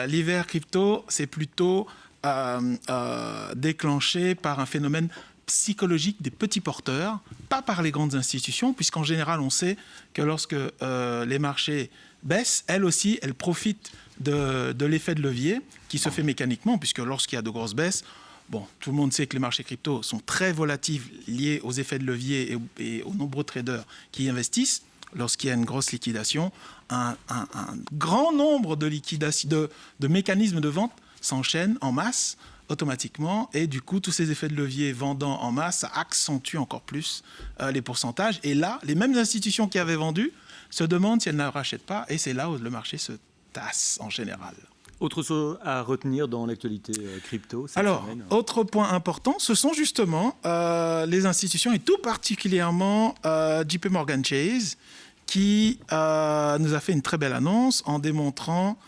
l'hiver crypto, c'est plutôt déclenché par un phénomène psychologique des petits porteurs, pas par les grandes institutions, puisqu'en général, on sait que lorsque les marchés baissent, elles aussi, elles profitent de l'effet de levier qui se fait mécaniquement, puisque lorsqu'il y a de grosses baisses, bon, tout le monde sait que les marchés crypto sont très volatils, liés aux effets de levier et aux nombreux traders qui investissent. Lorsqu'il y a une grosse liquidation, un grand nombre de mécanismes de vente s'enchaînent en masse automatiquement, et du coup, tous ces effets de levier vendant en masse, ça accentue encore plus les pourcentages. Et là, les mêmes institutions qui avaient vendu se demandent si elles ne rachètent pas, et c'est là où le marché se tasse en général. Autre chose à retenir dans l'actualité crypto cette Alors, semaine. autre point important, ce sont justement les institutions, et tout particulièrement JP Morgan Chase, qui nous a fait une très belle annonce en démontrant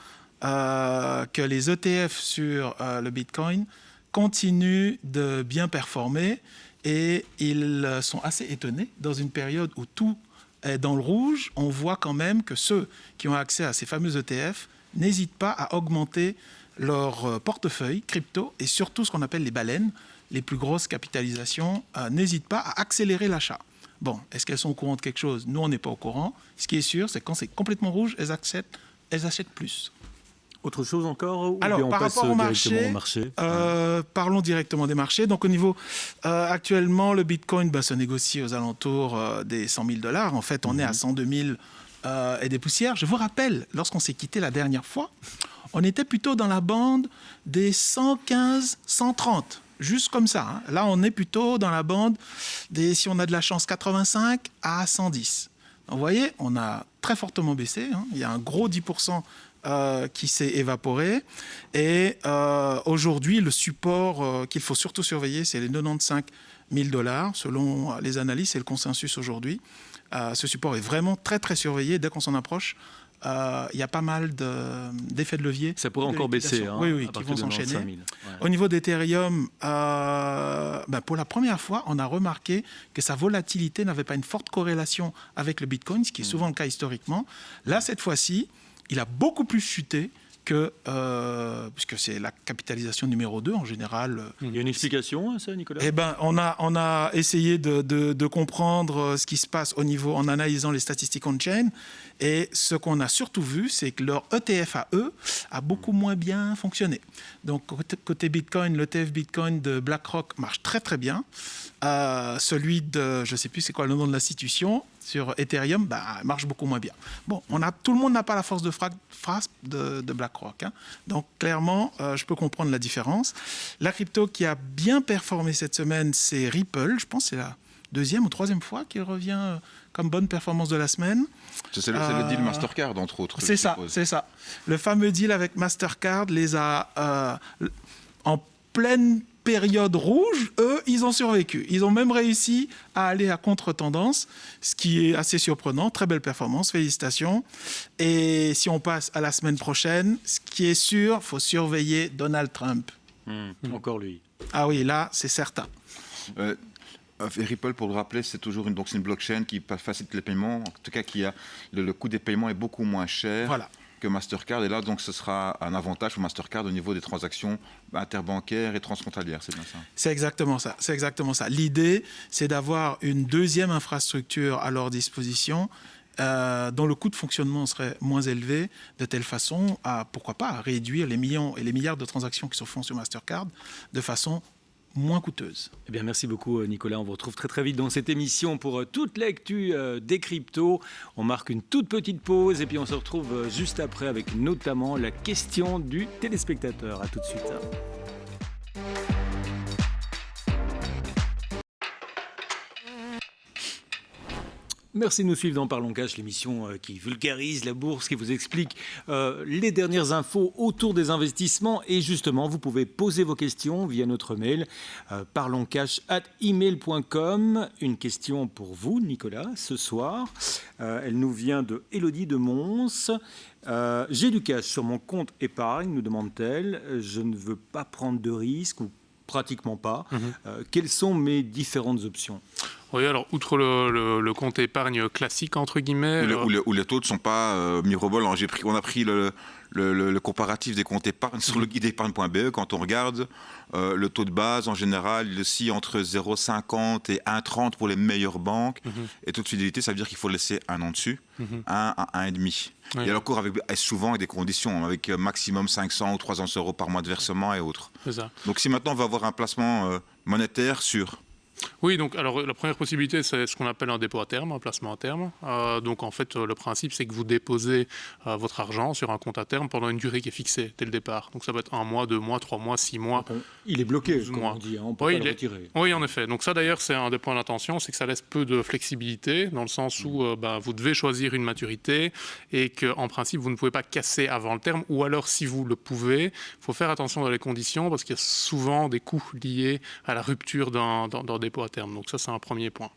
que les ETF sur le Bitcoin continuent de bien performer, et ils sont assez étonnés. Dans une période où tout est dans le rouge, on voit quand même que ceux qui ont accès à ces fameux ETF n'hésitent pas à augmenter leur portefeuille crypto, et surtout ce qu'on appelle les baleines, les plus grosses capitalisations, n'hésitent pas à accélérer l'achat. Bon, est-ce qu'elles sont au courant de quelque chose? Nous, on n'est pas au courant. Ce qui est sûr, c'est que quand c'est complètement rouge, elles achètent plus. Autre chose encore, ou alors, bien on par passe rapport au directement au marché? Parlons directement des marchés. Donc, au niveau actuellement, le Bitcoin se négocie aux alentours des 100 000 $. En fait, on est à 102 000 et des poussières. Je vous rappelle, lorsqu'on s'est quitté la dernière fois, on était plutôt dans la bande des 115, 130. Juste comme ça. Là, on est plutôt dans la bande des, si on a de la chance, 85 à 110. Donc, vous voyez, on a très fortement baissé. Il y a un gros 10% qui s'est évaporé. Et aujourd'hui, le support qu'il faut surtout surveiller, c'est les 95 000 $. Selon les analyses et le consensus aujourd'hui, ce support est vraiment très, très surveillé. Dès qu'on s'en approche, il y a pas mal d'effets de levier. Ça pourrait encore baisser. Oui, qui vont s'enchaîner. Ouais. Au niveau d'Ethereum, pour la première fois, on a remarqué que sa volatilité n'avait pas une forte corrélation avec le Bitcoin, ce qui est souvent le cas historiquement. Là, cette fois-ci, il a beaucoup plus chuté que, puisque c'est la capitalisation numéro 2 en général. Il y a une explication à ça, Nicolas? Eh ben, on a essayé de comprendre ce qui se passe au niveau, en analysant les statistiques on-chain. Et ce qu'on a surtout vu, c'est que leur ETF à eux a beaucoup moins bien fonctionné. Donc, côté Bitcoin, l'ETF Bitcoin de BlackRock marche très très bien. Celui de, je ne sais plus c'est quoi le nom de l'institution, sur Ethereum, marche beaucoup moins bien. Bon, tout le monde n'a pas la force de frappe de BlackRock. Donc, clairement, je peux comprendre la différence. La crypto qui a bien performé cette semaine, c'est Ripple. Je pense que c'est la deuxième ou troisième fois qu'il revient comme bonne performance de la semaine. C'est le deal Mastercard, entre autres. C'est ça. Le fameux deal avec Mastercard les a, en pleine période rouge, eux, ils ont survécu. Ils ont même réussi à aller à contre-tendance, ce qui est assez surprenant. Très belle performance, félicitations. Et si on passe à la semaine prochaine, ce qui est sûr, il faut surveiller Donald Trump. Encore lui. Ah oui, là, c'est certain. Ripple, pour le rappeler, c'est toujours une blockchain qui facilite les paiements, en tout cas qui a le coût des paiements est beaucoup moins cher. Voilà. Que Mastercard, et là donc ce sera un avantage pour Mastercard au niveau des transactions interbancaires et transfrontalières, c'est bien ça? C'est exactement ça. L'idée, c'est d'avoir une deuxième infrastructure à leur disposition dont le coût de fonctionnement serait moins élevé, de telle façon à, pourquoi pas, à réduire les millions et les milliards de transactions qui se font sur Mastercard de façon moins coûteuse. Eh bien, merci beaucoup Nicolas. On vous retrouve très très vite dans cette émission pour toute l'actu des cryptos. On marque une toute petite pause et puis on se retrouve juste après avec notamment la question du téléspectateur. À tout de suite. Merci de nous suivre dans Parlons Cash, l'émission qui vulgarise la bourse, qui vous explique les dernières infos autour des investissements. Et justement, vous pouvez poser vos questions via notre mail parlonscash@email.com. Une question pour vous, Nicolas, ce soir. Elle nous vient de Élodie de Mons. J'ai du cash sur mon compte épargne, nous demande-t-elle. Je ne veux pas prendre de risques ou pratiquement pas. Quelles sont mes différentes options ? Oui, alors, outre le compte épargne classique, entre guillemets... Où les taux ne sont pas mirobolants. On a pris le comparatif des comptes épargne sur le guide épargne.be. Quand on regarde le taux de base, en général, il oscille entre 0,50 et 1,30 pour les meilleures banques. Et taux de fidélité, ça veut dire qu'il faut laisser un an dessus, 1 à 1,5. Oui. Et alors, encore souvent avec des conditions, avec maximum 500 ou 300 euros par mois de versement et autres. C'est ça. Donc si maintenant on va avoir un placement monétaire sûr. Oui, donc alors la première possibilité, c'est ce qu'on appelle un dépôt à terme, un placement à terme. Donc en fait, le principe, c'est que vous déposez votre argent sur un compte à terme pendant une durée qui est fixée dès le départ. Donc ça peut être 1 mois, 2 mois, 3 mois, 6 mois. Il est bloqué, comme on dit, on peut pas le retirer. Oui, en effet. Donc ça d'ailleurs, c'est un des points d'attention, c'est que ça laisse peu de flexibilité, dans le sens où vous devez choisir une maturité et qu'en principe, vous ne pouvez pas casser avant le terme, ou alors si vous le pouvez, il faut faire attention dans les conditions, parce qu'il y a souvent des coûts liés à la rupture d'un dépôt à terme. Donc ça, c'est un premier point.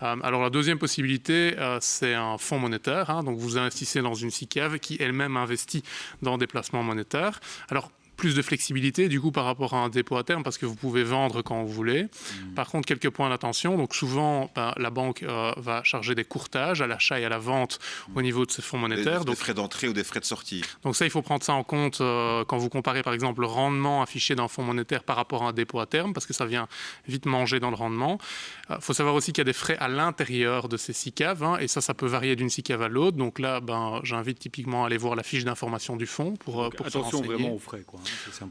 Alors la deuxième possibilité, c'est un fonds monétaire. Donc vous investissez dans une SICAV qui elle-même investit dans des placements monétaires. Alors plus de flexibilité du coup par rapport à un dépôt à terme parce que vous pouvez vendre quand vous voulez. Par contre, quelques points d'attention. Donc souvent, la banque va charger des courtages à l'achat et à la vente au niveau de ces fonds monétaires. Des frais d'entrée ou des frais de sortie. Donc ça, il faut prendre ça en compte quand vous comparez par exemple le rendement affiché d'un fonds monétaire par rapport à un dépôt à terme parce que ça vient vite manger dans le rendement. Il faut savoir aussi qu'il y a des frais à l'intérieur de ces SICAV et ça peut varier d'une SICAV à l'autre. Donc là, j'invite typiquement à aller voir la fiche d'information du fonds pour attention vraiment aux frais, quoi.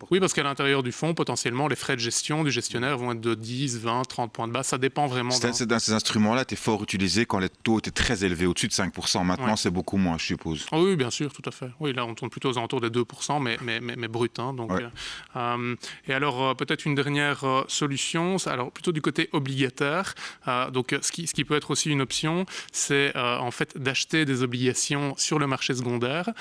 Oui, parce qu'à l'intérieur du fonds, potentiellement, les frais de gestion du gestionnaire vont être de 10, 20, 30 points de base. Ça dépend vraiment. Dans ces instruments-là, tu es fort utilisé quand les taux étaient très élevés, au-dessus de 5%. Maintenant, c'est beaucoup moins, je suppose. Oh oui, bien sûr, tout à fait. Oui, là, on tourne plutôt aux alentours des 2%, mais brut. Donc, et alors, peut-être une dernière solution, alors plutôt du côté obligataire. Donc, ce qui peut être aussi une option, c'est en fait d'acheter des obligations sur le marché secondaire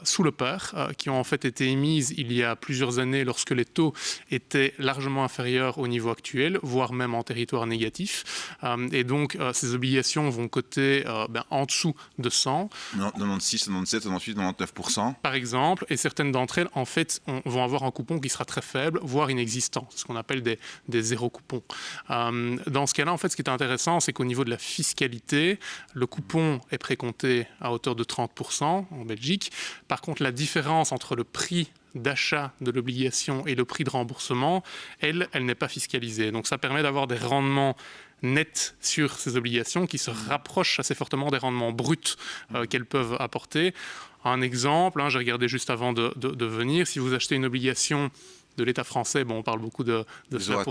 sous le pair, qui ont en fait été émises il y a plusieurs années lorsque les taux étaient largement inférieurs au niveau actuel, voire même en territoire négatif. Et donc, ces obligations vont coter en dessous de 100. 96, 97, 98, 99%. Par exemple, et certaines d'entre elles, en fait, vont avoir un coupon qui sera très faible, voire inexistant. C'est ce qu'on appelle des zéro coupons. Dans ce cas-là, en fait, ce qui est intéressant, c'est qu'au niveau de la fiscalité, le coupon est précompté à hauteur de 30% en Belgique. Par contre, la différence entre le prix d'achat de l'obligation et le prix de remboursement, elle n'est pas fiscalisée. Donc ça permet d'avoir des rendements nets sur ces obligations qui se rapprochent assez fortement des rendements bruts qu'elles peuvent apporter. Un exemple, j'ai regardé juste avant de venir, si vous achetez une obligation de l'État français, on parle beaucoup de ça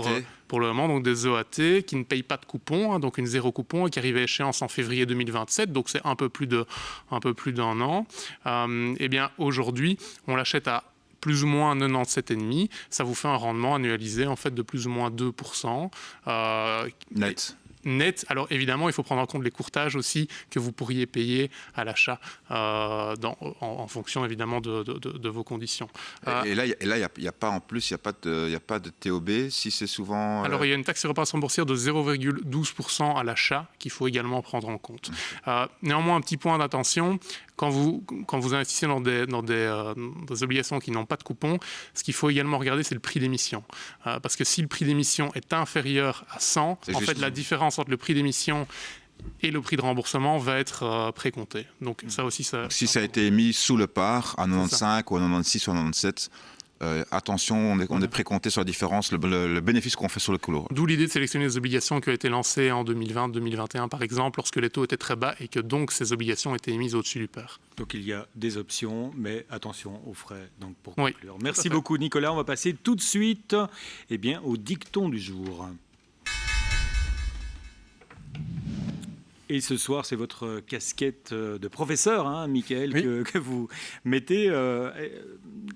pour le moment, donc des OAT qui ne payent pas de coupon, donc une zéro coupon et qui arrive à échéance en février 2027, donc c'est un peu plus d'un an. Eh bien aujourd'hui, on l'achète à plus ou moins 97,5, ça vous fait un rendement annualisé en fait de plus ou moins 2%. Net. net. Alors évidemment, il faut prendre en compte les courtages aussi que vous pourriez payer à l'achat en fonction évidemment de vos conditions. Et là, il n'y a pas en plus, il n'y a pas de TOB si c'est souvent... Alors il y a une taxe sur réparation boursière de 0,12% à l'achat qu'il faut également prendre en compte. Néanmoins, un petit point d'attention, quand vous investissez dans des obligations qui n'ont pas de coupon, ce qu'il faut également regarder, c'est le prix d'émission. Parce que si le prix d'émission est inférieur à 100, en fait, la différence entre le prix d'émission et le prix de remboursement va être précompté. Donc ça aussi... Si ça a été émis sous le par, à 95 ou à 96 ou à 97... attention, on est précompté sur la différence, le bénéfice qu'on fait sur le cours. D'où l'idée de sélectionner des obligations qui ont été lancées en 2020-2021 par exemple, lorsque les taux étaient très bas et que donc ces obligations étaient émises au-dessus du par. Donc il y a des options, mais attention aux frais. Donc pour oui, conclure. Merci beaucoup Nicolas. On va passer tout de suite au dicton du jour. Et ce soir, c'est votre casquette de professeur, hein, Michael, oui, que vous mettez.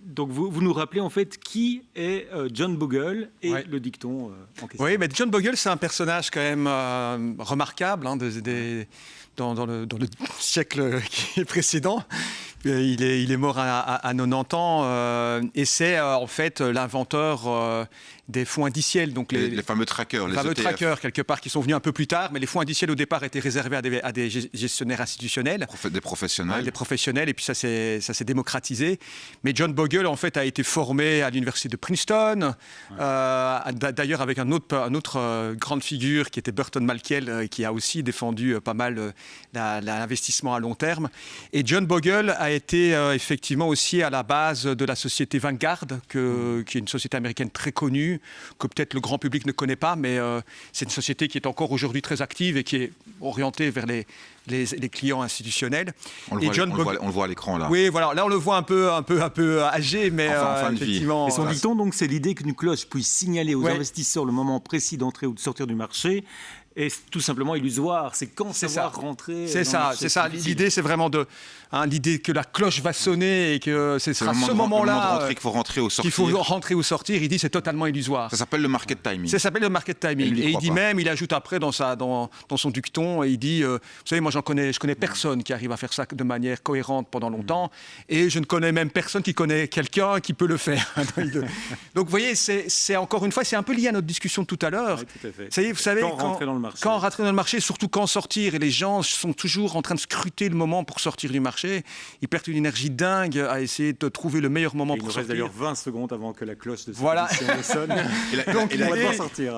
Donc, vous nous rappelez en fait qui est John Bogle et le dicton en question. Oui, mais John Bogle, c'est un personnage quand même remarquable hein, dans le siècle qui est précédent. Il est mort à 90 ans et c'est en fait l'inventeur des fonds indiciels. Donc les fameux trackers, les fameux trackers, quelque part, qui sont venus un peu plus tard, mais les fonds indiciels au départ étaient réservés à des gestionnaires institutionnels. Des professionnels. Des professionnels, et puis ça s'est démocratisé. Mais John Bogle, en fait, a été formé à l'université de Princeton, d'ailleurs avec un autre grande figure qui était Burton Malkiel, qui a aussi défendu pas mal l'investissement à long terme. Et John Bogle a été effectivement aussi à la base de la société Vanguard, qui est une société américaine très connue, que peut-être le grand public ne connaît pas, mais c'est une société qui est encore aujourd'hui très active et qui est orientée vers les clients institutionnels. On le voit à l'écran là. Oui, voilà. Là on le voit un peu âgé, mais en fin de effectivement. Vie. Et son dicton, donc, c'est l'idée qu'une cloche puisse signaler aux investisseurs le moment précis d'entrer ou de sortir du marché. Et tout simplement illusoire, c'est quand savoir rentrer. C'est ça. L'idée, c'est vraiment l'idée que la cloche va sonner et que ce sera ce moment-là qu'il faut rentrer ou sortir. Qu'il faut rentrer ou sortir. Il dit c'est totalement illusoire. Ça s'appelle le market timing. Ça s'appelle le market timing. Et il dit même, il ajoute après dans son dicton, il dit, vous savez, moi je connais personne qui arrive à faire ça de manière cohérente pendant longtemps, et je ne connais même personne qui connaît quelqu'un qui peut le faire. Donc vous voyez, c'est encore une fois, c'est un peu lié à notre discussion de tout à l'heure. Oui, tout à fait. Vous savez, quand rentrer dans le marché, surtout quand sortir, et les gens sont toujours en train de scruter le moment pour sortir du marché, ils perdent une énergie dingue à essayer de trouver le meilleur moment pour sortir. Il nous reste d'ailleurs 20 secondes avant que la cloche de sonne. Donc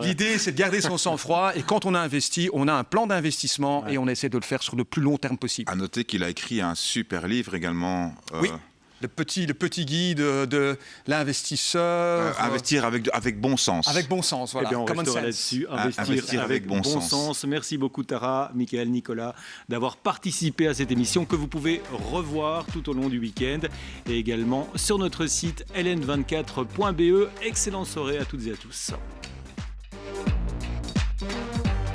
l'idée, c'est de garder son sang-froid, et quand on a investi, on a un plan d'investissement et on essaie de le faire sur le plus long terme possible. À noter qu'il a écrit un super livre également. Oui. Le petit guide de l'investisseur. Investir avec bon sens. Avec bon sens, voilà. Eh bien, on restera là-dessus. Investir avec bon sens. Merci beaucoup Tara, Michael, Nicolas, d'avoir participé à cette émission que vous pouvez revoir tout au long du week-end et également sur notre site ln24.be. Excellente soirée à toutes et à tous.